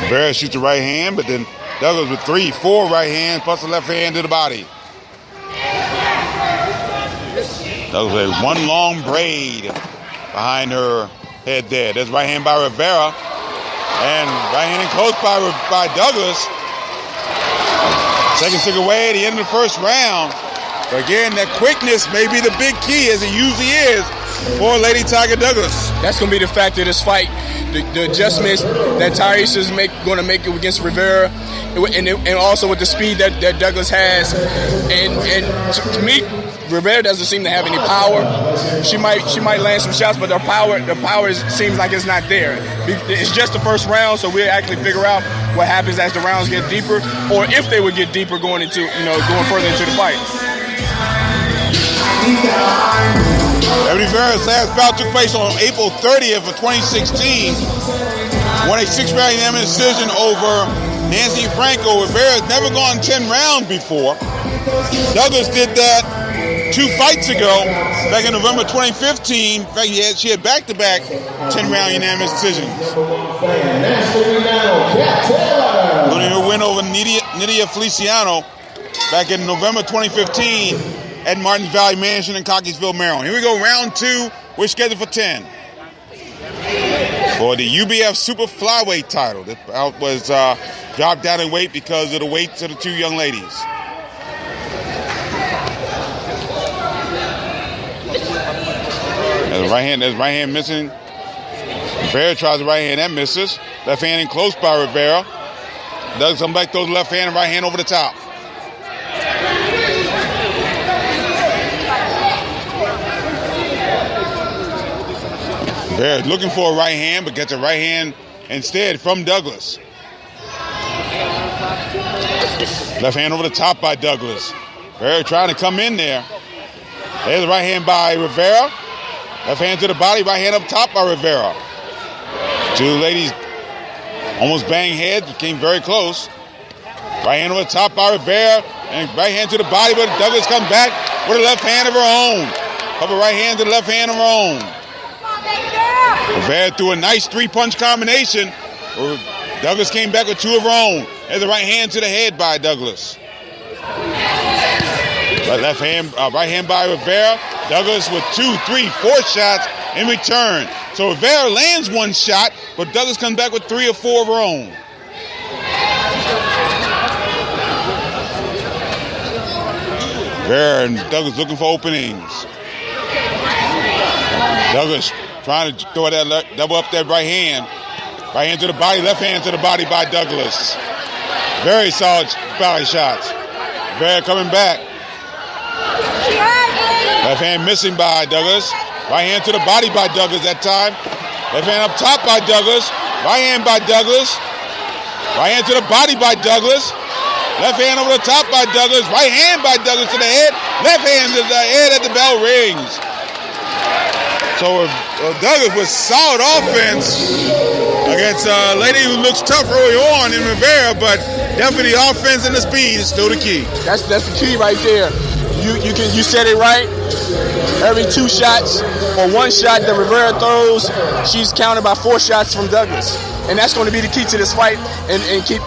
Rivera shoots the right hand, but then Douglas with 3, 4 right hands plus the left hand to the body. Douglas with one long braid behind her head there. There's right hand by Rivera. And right hand close by Douglas. Second stick away at the end of the first round. But again, that quickness may be the big key, as it usually is, for Lady Tiger Douglas. That's going to be the factor of this fight. The adjustments that Tyrese is going to make against Rivera, and also with the speed that Douglas has. And to me, Rivera doesn't seem to have any power. She might land some shots, but the power seems like it's not there. It's just the first round, so we'll actually figure out what happens as the rounds get deeper, or if they would get deeper going further into the fight. Ebony Rivera's last bout took place on April 30th of 2016. Won a 6-round unanimous decision over Nancy Franco. Rivera's never gone 10 rounds before. Douglas did that 2 fights ago, back in November 2015. In fact, she had back-to-back 10-round unanimous decisions. Including her win over Nydia Feliciano back in November 2015 at Martins Valley Mansion in Cockeysville, Maryland. Here we go, round 2. We're scheduled for 10. For the UBF Super Flyweight title. This bout was dropped down in weight because of the weights of the 2 young ladies. There's right hand missing. Rivera tries the right hand, that misses. Left hand in close by Rivera. Does come back, throws the left hand and right hand over the top. Rivera looking for a right hand, but gets a right hand instead from Douglas. Left hand over the top by Douglas. Rivera trying to come in there. There's the right hand by Rivera. Left hand to the body, right hand up top by Rivera. 2 ladies almost bang heads, came very close. Right hand over the top by Rivera, and right hand to the body, but Douglas comes back with a left hand of her own. Couple right hand to the left hand of her own. Rivera threw a nice 3-punch combination. Douglas came back with 2 of her own. There's the right hand to the head by Douglas. Right hand by Rivera. Douglas with 2, 3, 4 shots in return. So Rivera lands 1 shot, but Douglas comes back with 3 or 4 of her own. Rivera and Douglas looking for openings. Douglas trying to throw that double up that right hand. Right hand to the body, left hand to the body by Douglas. Very solid body shots. Rivera coming back. Left hand missing by Douglas. Right hand to the body by Douglas that time. Left hand up top by Douglas. Right hand by Douglas. Right hand to the body by Douglas. Left hand over the top by Douglas. Right hand by Douglas to the head. Left hand to the head at the bell rings. So Douglas with solid offense against a lady who looks tough early on in Rivera, but definitely the offense and the speed is still the key. That's the key right there. You said it right. Every 2 shots or 1 shot that Rivera throws, she's counted by 4 shots from Douglas. And that's going to be the key to this fight and keep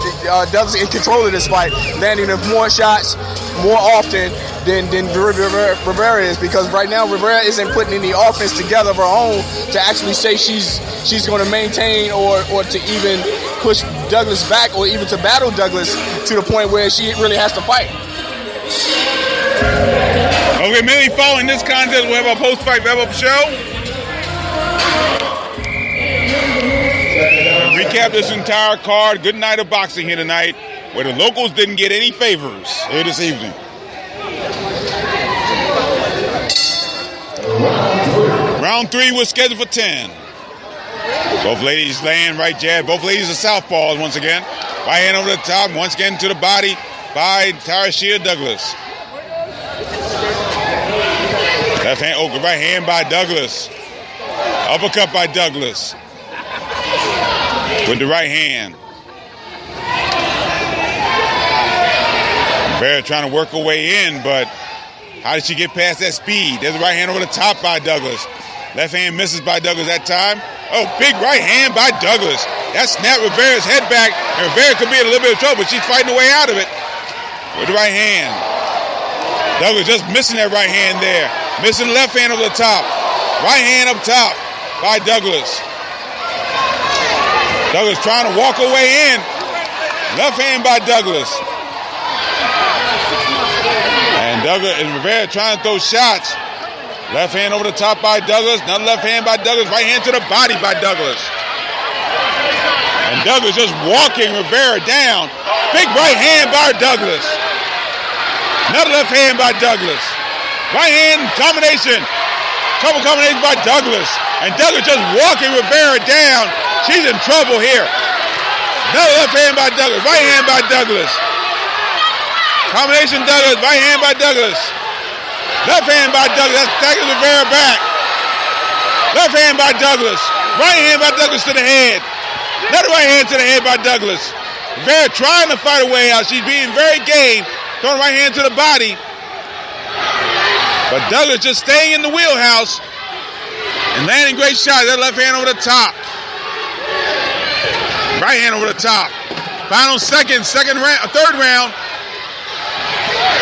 Douglas in control of this fight, landing more shots more often than Rivera is, because right now Rivera isn't putting any offense together of her own to actually say she's going to maintain or to even push Douglas back or even to battle Douglas to the point where she really has to fight. Okay, immediately following this contest, we'll have our post-fight wrap-up show. Recap this entire card. Good night of boxing here tonight, where the locals didn't get any favors here this evening. Round 3 was scheduled for 10. Both ladies laying right jab. Both ladies are southpaws once again. Right hand over the top, once again to the body by Tarashia Douglas. Left hand, right hand by Douglas. Uppercut by Douglas. With the right hand. Rivera trying to work her way in, but how did she get past that speed? There's the right hand over the top by Douglas. Left hand misses by Douglas that time. Oh, big right hand by Douglas. That snapped Rivera's head back, and Rivera could be in a little bit of trouble, but she's fighting her way out of it. With the right hand. Douglas just missing that right hand there. Missing the left hand over the top. Right hand up top by Douglas. Douglas trying to walk her way in. Left hand by Douglas. And Rivera trying to throw shots. Left hand over the top by Douglas. Another left hand by Douglas. Right hand to the body by Douglas. And Douglas just walking Rivera down. Big right hand by Douglas. Another left hand by Douglas. Right hand combination. Couple combinations by Douglas. And Douglas just walking Rivera down. She's in trouble here. Another left hand by Douglas. Right hand by Douglas. Combination Douglas. Right hand by Douglas. Left hand by Douglas. That's taking Rivera back. Left hand by Douglas. Right hand by Douglas to the head. Another right hand to the head by Douglas. Rivera trying to fight her way out. She's being very game. Throwing right hand to the body. But Douglas just staying in the wheelhouse and landing great shots. That left hand over the top. Right hand over the top. Final third round.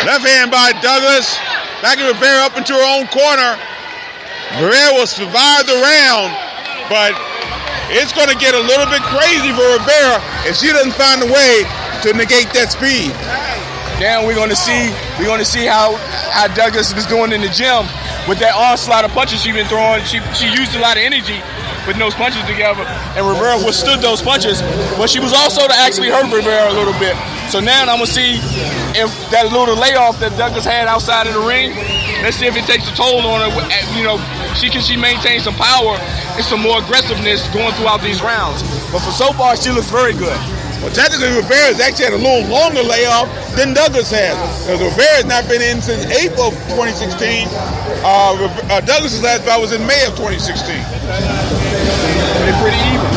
Left hand by Douglas. Backing Rivera up into her own corner. Rivera will survive the round, but it's going to get a little bit crazy for Rivera if she doesn't find a way to negate that speed. Now we're going to see how Douglas is doing in the gym with that onslaught of punches she's been throwing. She used a lot of energy putting those punches together, and Rivera withstood those punches, but she was also to actually hurt Rivera a little bit. So now I'm going to see if that little layoff that Douglas had outside of the ring, let's see if it takes a toll on her. You know, she maintain some power and some more aggressiveness going throughout these rounds. But for so far, she looks very good. Well, technically, Rivera's actually had a little longer layoff than Douglas has, because Rivera's not been in since April of 2016. Douglas's last bout was in May of 2016. They're pretty even.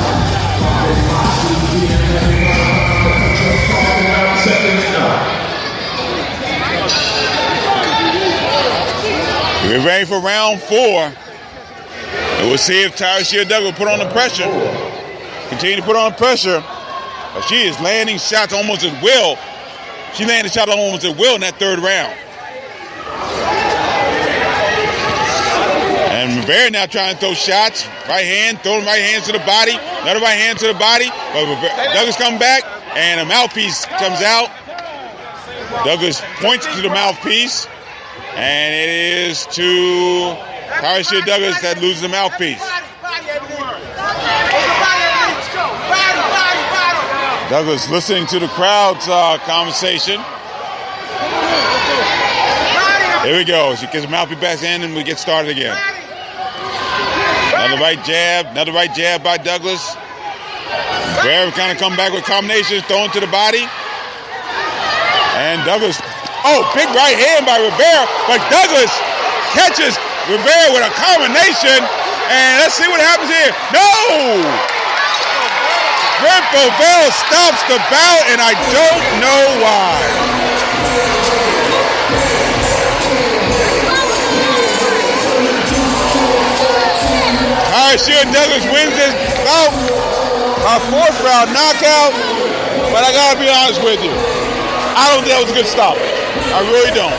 We're ready for round 4. And we'll see if Tarashia Douglas will put on the pressure. Continue to put on the pressure. But she is landing shots almost at will. She landed shots almost at will in that third round. And Rivera now trying to throw shots. Right hand, throwing right hand to the body. Another right hand to the body. But Douglas comes back, and a mouthpiece comes out. Douglas points to the mouthpiece. And it is to Tarashia Douglas that loses the mouthpiece. Douglas listening to the crowd's conversation. Here we go. She gets the mouthpiece back in and we get started again. Another right jab by Douglas. Rivera kind of come back with combinations, thrown to the body. And Douglas, big right hand by Rivera, but Douglas catches Rivera with a combination, and let's see what happens here. No! Brent Bovell stops the bout, and I don't know why. Tyreek Douglas wins this bout, a 4th round knockout, but I gotta be honest with you, I don't think that was a good stop. I really don't.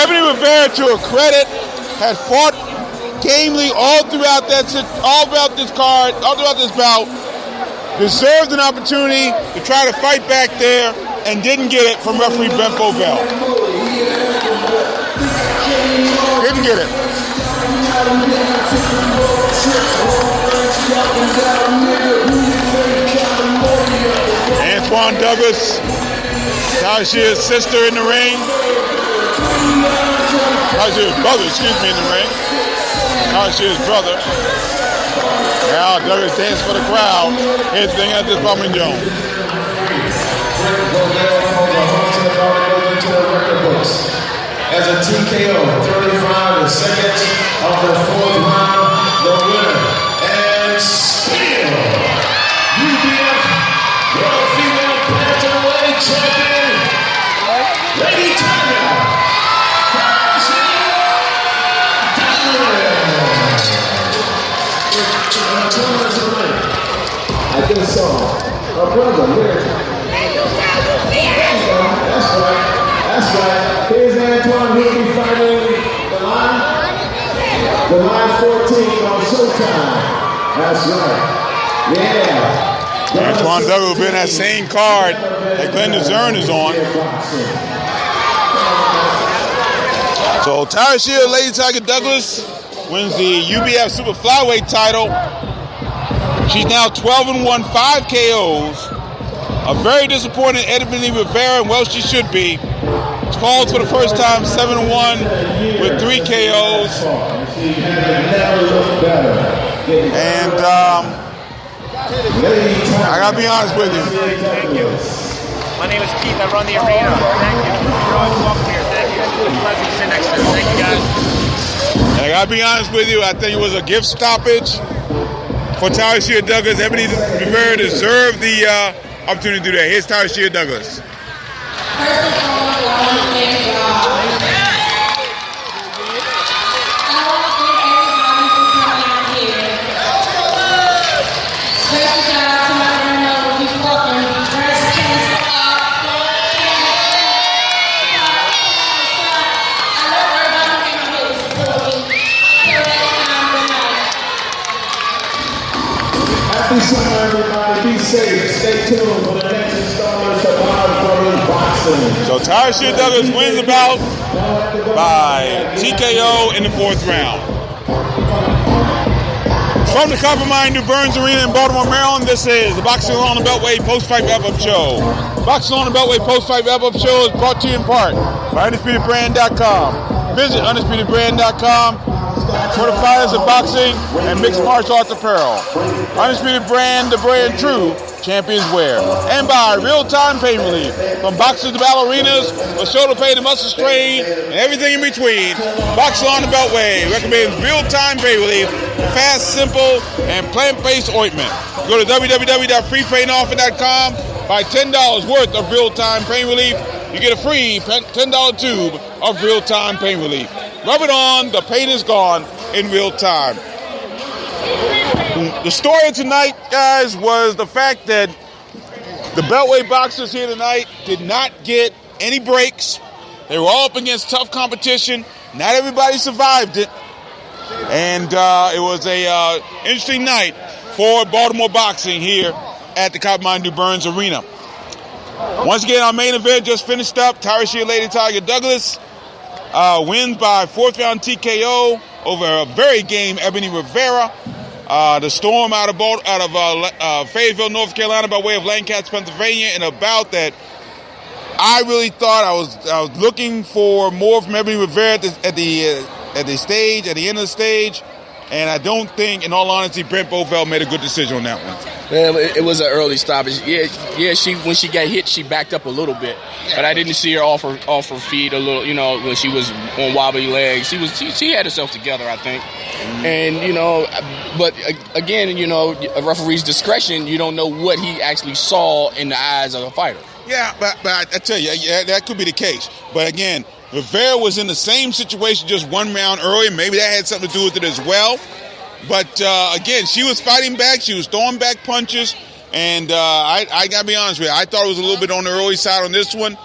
Ebony Rivera, to her credit, had fought gamely all throughout this card, all throughout this bout. Deserved an opportunity to try to fight back there and didn't get it from referee Brent Bovell. Didn't get it. Antoine Douglas, Tashia's sister in the ring. Tashia's brother, in the ring. Tashia's brother. Now Douglas dance for the crowd. Here's the thing at this Bowman Jones. As a TKO, 35 seconds of the 4th round, the winner, and still UBF World Female Bantamweight Champion, Lady Tiger. I just saw her brother, That's right. Here's Antoine, who'll be fighting the line 14 on Showtime. That's right. Yeah. Antoine Douglas will be in that same card that Glenn Zern is on. So Tyreek Lady Tiger Douglas wins the UBF Super Flyweight title. She's now 12-1, 5 KOs. A very disappointing Ebony Rivera, and well, she should be. She falls for the first time 7-1 with 3 KOs. And I gotta be honest with you. Thank you. My name is Keith. I run the arena. Thank you. You're always welcome here. Thank you. It's a pleasure to sit next to you. Thank you, guys. And I gotta be honest with you. I think it was a gift stoppage for Tyreek Douglas. Ebony Rivera deserved the opportunity to do that. Here's Tyreek Douglas. Happy summer, everybody. Be safe. Stay tuned for the next installment of Obando Boxing. So Tyreek Douglas wins the bout by TKO in the 4th round. From the Coppermine New Burns Arena in Baltimore, Maryland, this is the Boxing on the Beltway Post-Fight Wrap-Up Show. Boxing on the Beltway Post-Fight Wrap-Up Show is brought to you in part by UndisputedBrand.com. Visit UndisputedBrand.com for the fighters of boxing and mixed martial arts apparel. Undisputed Brand, the brand true champions wear. And by real-time pain relief. From boxers to ballerinas, with shoulder pain and muscle strain, and everything in between, Boxing on the Beltway recommends real-time pain relief, fast, simple, and plant-based ointment. Go to www.freepainoffer.com. Buy $10 worth of real-time pain relief. You get a free $10 tube of real-time pain relief. Rub it on, the pain is gone in real time. The story of tonight, guys, was the fact that the Beltway boxers here tonight did not get any breaks. They were all up against tough competition. Not everybody survived it. And it was a interesting night for Baltimore boxing here at the Coppermine New Burns Arena. Once again, our main event just finished up. Tyreek Lady Tiger Douglas wins by 4th round TKO over a very game Ebony Rivera. The Storm out of Fayetteville, North Carolina, by way of Lancaster, Pennsylvania, in a bout that I really thought I was looking for more from Ebony Rivera at the stage, at the end of the stage, and I don't think, in all honesty, Brent Bovell made a good decision on that one. Well, it was an early stoppage. Yeah. When she got hit, she backed up a little bit, but I didn't see her off her feet a little. When she was on wobbly legs, she had herself together, I think. And but again, a referee's discretion. You don't know what he actually saw in the eyes of a fighter. Yeah, but I tell you, that could be the case. But again, Rivera was in the same situation just one round earlier. Maybe that had something to do with it as well. But again, she was fighting back. She was throwing back punches. And I got to be honest with you, I thought it was a little bit on the early side on this one.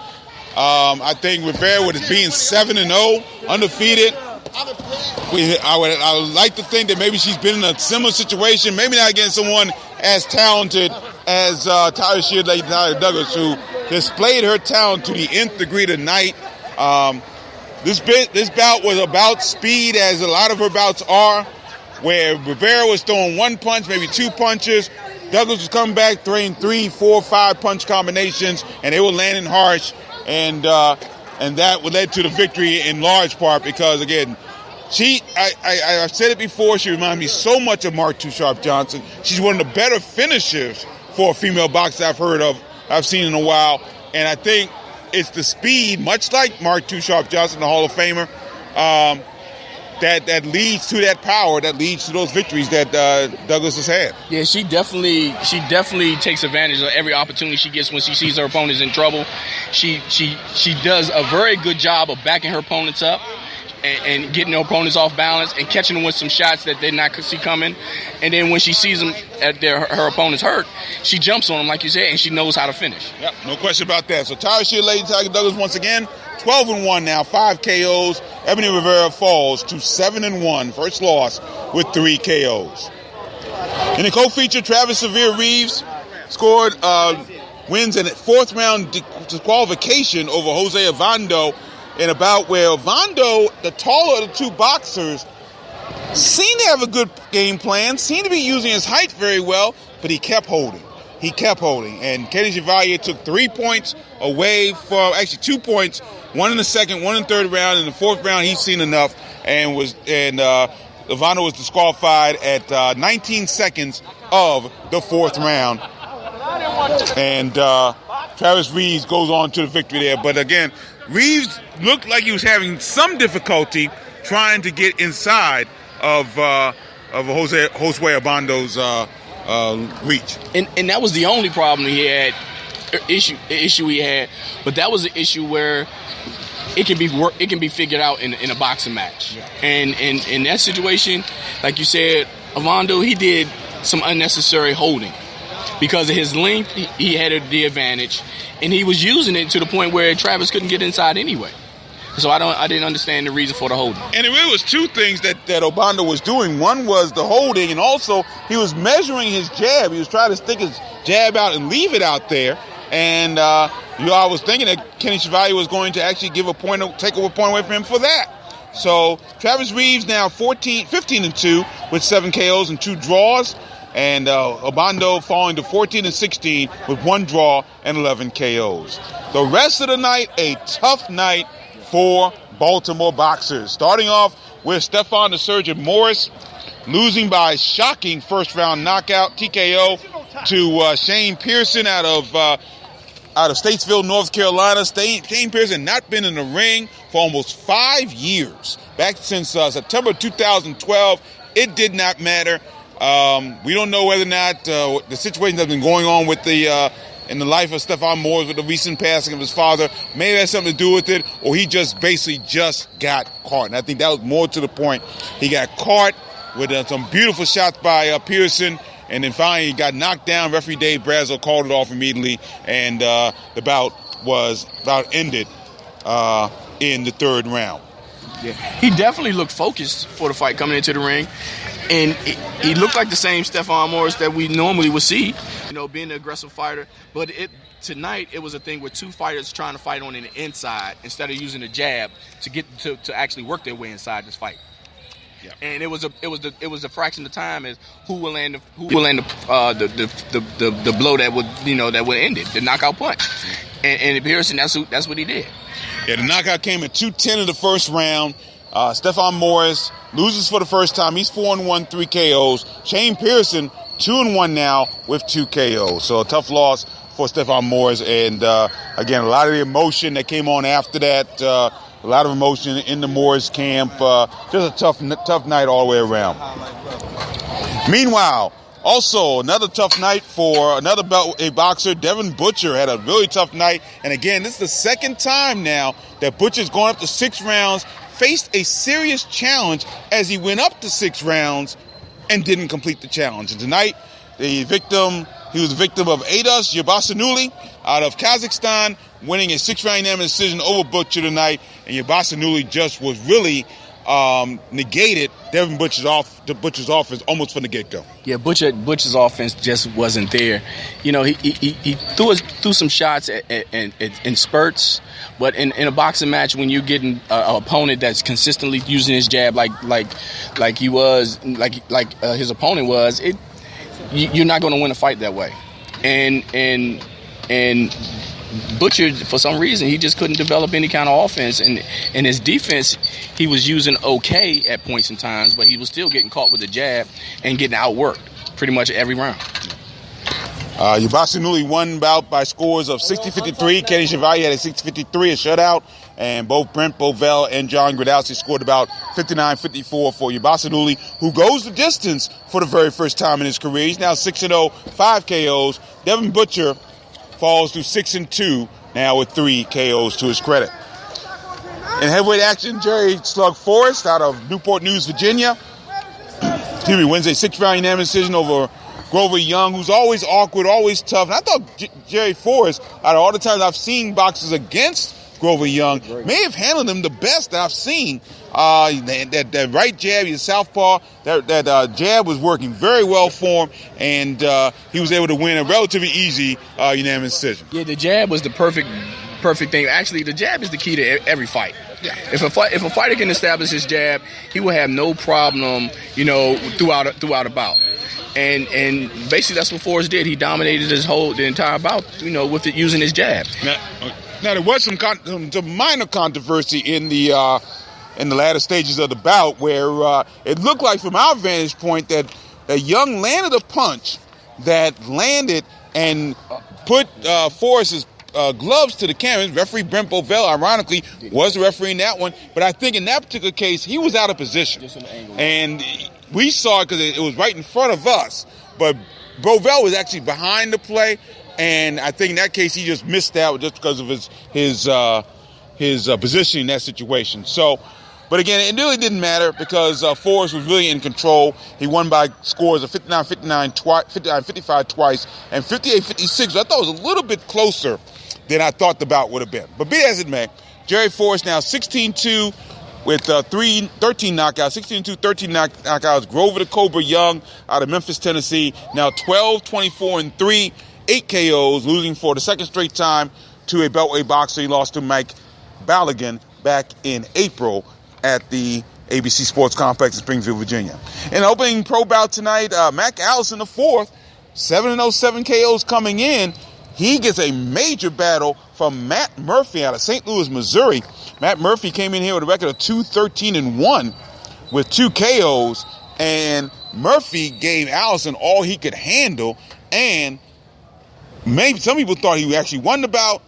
I think Rivera, with it being 7-0, undefeated, I would like to think that maybe she's been in a similar situation, maybe not against someone as talented as Tyler Douglas, who displayed her talent to the nth degree tonight. This bout was about speed, as a lot of her bouts are, where Rivera was throwing one punch, maybe two punches. Douglas was coming back, throwing 3, 4, 5 punch combinations, and they were landing harsh, and that led to the victory in large part because, again, I've said it before, she reminds me so much of Mark Too Sharp Johnson. She's one of the better finishers for a female boxer I've seen in a while, and I think it's the speed, much like Mark Too Sharp Johnson, the Hall of Famer, that leads to that power, that leads to those victories that Douglas has had. Yeah, she definitely takes advantage of every opportunity she gets when she sees her opponents in trouble. She does a very good job of backing her opponents up and getting her opponents off balance and catching them with some shots that they not see coming. And then when she sees them her opponents hurt, she jumps on them, like you said, and she knows how to finish. Yep, no question about that. So Tyra Shear, Lady Tiger Douglas once again, 12-1 now, 5 KOs. Ebony Rivera falls to 7-1, first loss with 3 KOs. In the co-feature, Travis Severe Reeves scored wins in a fourth round disqualification over Jose Obando in a bout where Obando, the taller of the two boxers, seemed to have a good game plan, seemed to be using his height very well, but he kept holding. And Kenny Chevalier took 3 points away from, actually 2 points, one in the second, one in the third round. In the fourth round, he's seen enough, and Obando was disqualified at 19 seconds of the fourth round. And Travis Reeves goes on to the victory there. But again, Reeves looked like he was having some difficulty trying to get inside of Jose Obando's reach. And that was the only problem he had, issue he had. But that was an issue where it can be figured out in a boxing match. Yeah. And in that situation, like you said, Obando, he did some unnecessary holding. Because of his length, he had the advantage, and he was using it to the point where Travis couldn't get inside anyway. So I didn't understand the reason for the holding. And it really was two things that Obando was doing. One was the holding, and also he was measuring his jab. He was trying to stick his jab out and leave it out there. And I was thinking that Kenny Chevalier was going to actually take a point away from him for that. So Travis Reeves now 15-2 with 7 KOs and 2 draws. And Obando falling to 14-16 with 1 draw and 11 KOs. The rest of the night, a tough night for Baltimore boxers. Starting off with Stephon the Surgeon Morris losing by shocking first-round knockout, TKO, to Shane Pearson out of Statesville, North Carolina. Shane Pearson not been in the ring for almost 5 years. Back since September 2012, it did not matter. We don't know whether or not the situation that's been going on with in the life of Stephon Morris with the recent passing of his father maybe has something to do with it, or he basically got caught. And I think that was more to the point. He got caught with some beautiful shots by Pearson, and then finally he got knocked down. Referee Dave Brazel called it off immediately, and the bout was ended in the third round. Yeah, he definitely looked focused for the fight coming into the ring. And he looked like the same Stephon Morris that we normally would see, being an aggressive fighter. But tonight it was a thing with 2 fighters trying to fight on the inside instead of using a jab to get to actually work their way inside this fight. Yeah. And it was a fraction of time as who will land the blow that would that would end it, the knockout punch. And Pearson, that's what he did. Yeah, the knockout came at 2:10 of the first round. Stephon Morris loses for the first time. He's 4-1, 3 KOs. Shane Pearson 2-1 now with 2 KOs. So a tough loss for Stephon Morris. And again, a lot of the emotion that came on after that. A lot of emotion in the Morris camp. Just a tough night all the way around. Meanwhile, also another tough night for another a boxer. Devin Butcher had a really tough night. And again, this is the second time now that Butcher's going up to 6 rounds, faced a serious challenge as he went up to 6 rounds and didn't complete the challenge. And tonight, he was a victim of Adas Yabasanuli out of Kazakhstan, winning a 6-round unanimous decision over Butcher tonight. And Yabasanuli just was really negated Devin Butcher's offense almost from the get-go. Yeah, Butcher's offense just wasn't there. You know, he threw some shots in spurts, but in a boxing match, when you're getting an opponent that's consistently using his jab like his opponent was, you're not going to win a fight that way. And Butcher, for some reason, he just couldn't develop any kind of offense. And his defense, he was using okay at points and times, but he was still getting caught with the jab and getting outworked pretty much every round. Yabasanuli won bout by scores of 60-53. Kenny Chevalier had a 60-53, a shutout. And both Brent Bovell and John Gradowski scored about 59-54 for Yabasanuli, who goes the distance for the very first time in his career. He's now 6-0, 5 KOs. Devin Butcher falls to 6-2 now with 3 KOs to his credit. In heavyweight action, Jerry Slug Forrest out of Newport News, Virginia, wins a 6-round unanimous decision over Grover Young, who's always awkward, always tough. And I thought Jerry Forrest, out of all the times I've seen boxers against Grover Young, may have handled him the best that I've seen. That right jab, his southpaw, that jab was working very well for him, and he was able to win a relatively easy unanimous decision. Yeah, the jab was the perfect thing. Actually, the jab is the key to every fight. Yeah. If a fighter can establish his jab, he will have no problem, throughout a bout. And basically that's what Forrest did. He dominated the entire bout, with it using his jab. Now there was some minor controversy in the latter stages of the bout where it looked like, from our vantage point, that Young landed a punch that landed and put Forrest's gloves to the canvas. Referee Brent Bovell, ironically, was the referee in that one. But I think in that particular case, he was out of position. And we saw it because it was right in front of us. But Bovell was actually behind the play. And I think in that case, he just missed out just because of his position in that situation. So, but again, it really didn't matter because Forrest was really in control. He won by scores of 59-55 twice and 58-56. I thought it was a little bit closer than I thought the bout would have been. But be it as it may, Jerry Forrest now 16-2 with 13 knockouts, 16-2, 13 knockouts. Grover the Cobra Young out of Memphis, Tennessee, now 12-24-3, 8 KOs, losing for the second straight time to a beltweight boxer. He lost to Mike Balogun back in April at the ABC Sports Complex in Springfield, Virginia. In the opening pro bout tonight, Mac Allison IV, 7-0, 7 KOs coming in. He gets a major battle from Matt Murphy out of St. Louis, Missouri. Matt Murphy came in here with a record of 2-13-1 with 2 KOs, and Murphy gave Allison all he could handle, and maybe some people thought he actually won the bout.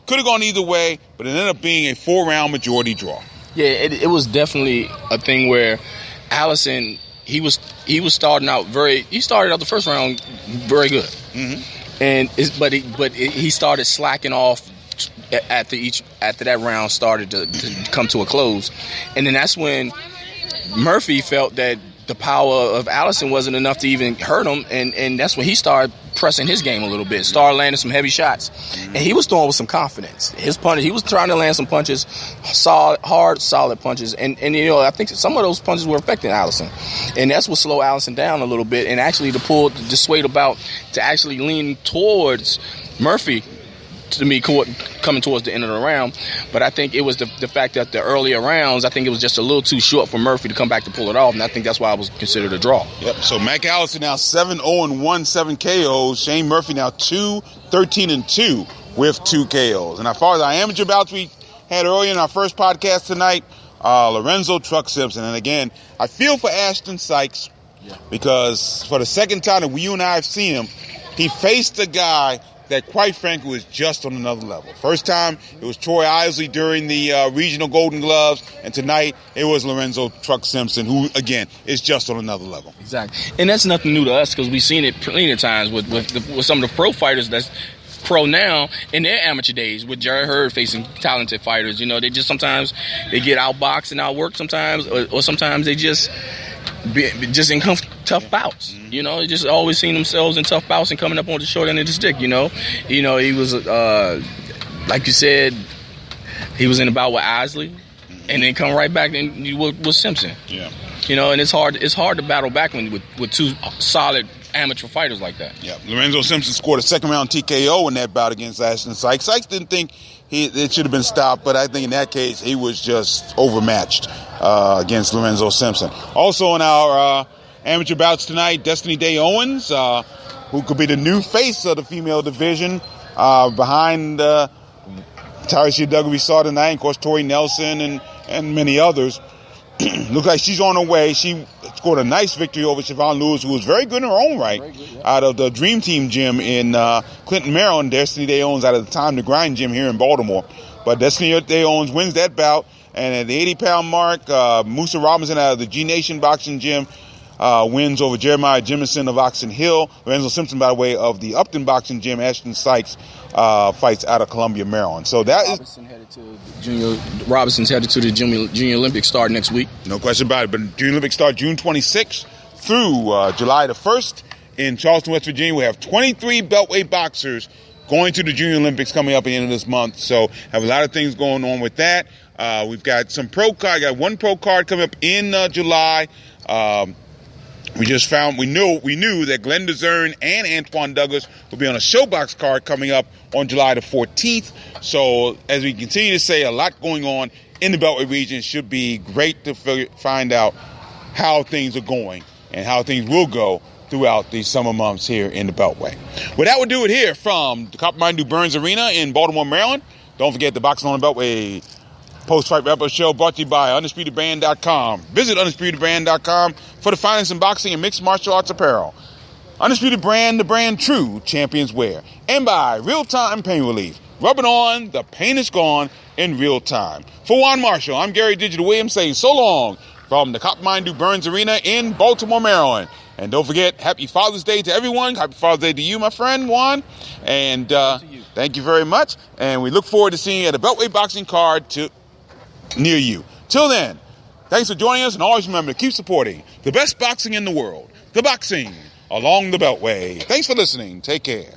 Could have gone either way, but it ended up being a 4-round majority draw. Yeah, it was definitely a thing where Allison, he was starting out he started out the first round very good. Mm-hmm. But he started slacking off after that round started to come to a close, and then that's when Murphy felt that the power of Allison wasn't enough to even hurt him, and that's when he started pressing his game a little bit, started landing some heavy shots, and he was throwing with some confidence. His punch, he was trying to land some punches, solid punches, and I think some of those punches were affecting Allison, and that's what slowed Allison down a little bit, and actually to sway the bout to actually lean towards Murphy, to me, coming towards the end of the round. But I think it was the fact that the earlier rounds, I think it was just a little too short for Murphy to come back to pull it off, and I think that's why it was considered a draw. Yep, so Mac Allison now 7-0-1, 7 KOs. Shane Murphy now 2-13-2 with 2 KOs. And as far as our amateur bouts we had earlier in our first podcast tonight, Lorenzo Truck Simpson. And again, I feel for Ashton Sykes because for the second time that you and I have seen him, he faced a guy that, quite frankly, was just on another level. First time, it was Troy Isley during the regional Golden Gloves, and tonight it was Lorenzo Truck Simpson, who, again, is just on another level. Exactly. And that's nothing new to us because we've seen it plenty of times with some of the pro fighters that's pro now in their amateur days with Jerry Hurd facing talented fighters. You know, they just sometimes they get outboxed and outworked sometimes, or sometimes they just in tough bouts. You know, they just always seen themselves in tough bouts and coming up on the short end of the stick. You know, he was like you said, he was in a bout with Isley, and then come right back with Simpson. Yeah. You know, and it's hard to battle back with 2 solid amateur fighters like that. Yeah, Lorenzo Simpson scored a second round TKO in that bout against Ashton Sykes. Sykes didn't think it should have been stopped, but I think in that case he was just overmatched against Lorenzo Simpson. Also in our amateur bouts tonight, Destiny Day Owens, who could be the new face of the female division behind Tyreese Duggar we saw tonight, and of course Tori Nelson and many others. Looks like she's on her way. She scored a nice victory over Siobhan Lewis, who was very good in her own right, out of the Dream Team gym in Clinton, Maryland. Destiny Day Owens out of the Time to Grind gym here in Baltimore. But Destiny Day Owens wins that bout. And at the 80-pound mark, Musa Robinson out of the G Nation boxing gym wins over Jeremiah Jemison of Oxon Hill. Lorenzo Simpson, by way of the Upton boxing gym. Ashton Sykes fights out of Columbia, Maryland. So that is... Robinson's headed to the Junior Olympics start next week. No question about it. But Junior Olympics start June 26th through July the 1st in Charleston, West Virginia. We have 23 beltweight boxers going to the Junior Olympics coming up at the end of this month. So have a lot of things going on with that. We've got some pro card. Got 1 pro card coming up in July. We knew that Glenn DeZern and Antoine Douglas will be on a Showbox card coming up on July the 14th. So as we continue to say, a lot going on in the Beltway region. Should be great to find out how things are going and how things will go throughout the summer months here in the Beltway. Well, that would do it here from the Coppermine New Burns Arena in Baltimore, Maryland. Don't forget the Boxing on the Beltway post-fight wrap-up show brought to you by UndisputedBrand.com. Visit UndisputedBrand.com for the finest in boxing and mixed martial arts apparel. Undisputed Brand, the brand true champions wear. And by Real Time Pain Relief. Rub it on, the pain is gone in real time. For Juan Marshall, I'm Gary Digital Williams saying so long from the Coppermine New Burns Arena in Baltimore, Maryland. And don't forget, happy Father's Day to everyone. Happy Father's Day to you, my friend, Juan. And thank you very much. And we look forward to seeing you at a Beltway boxing card near you. Till then, thanks for joining us, and always remember to keep supporting the best boxing in the world, the boxing along the Beltway. Thanks for listening. Take care.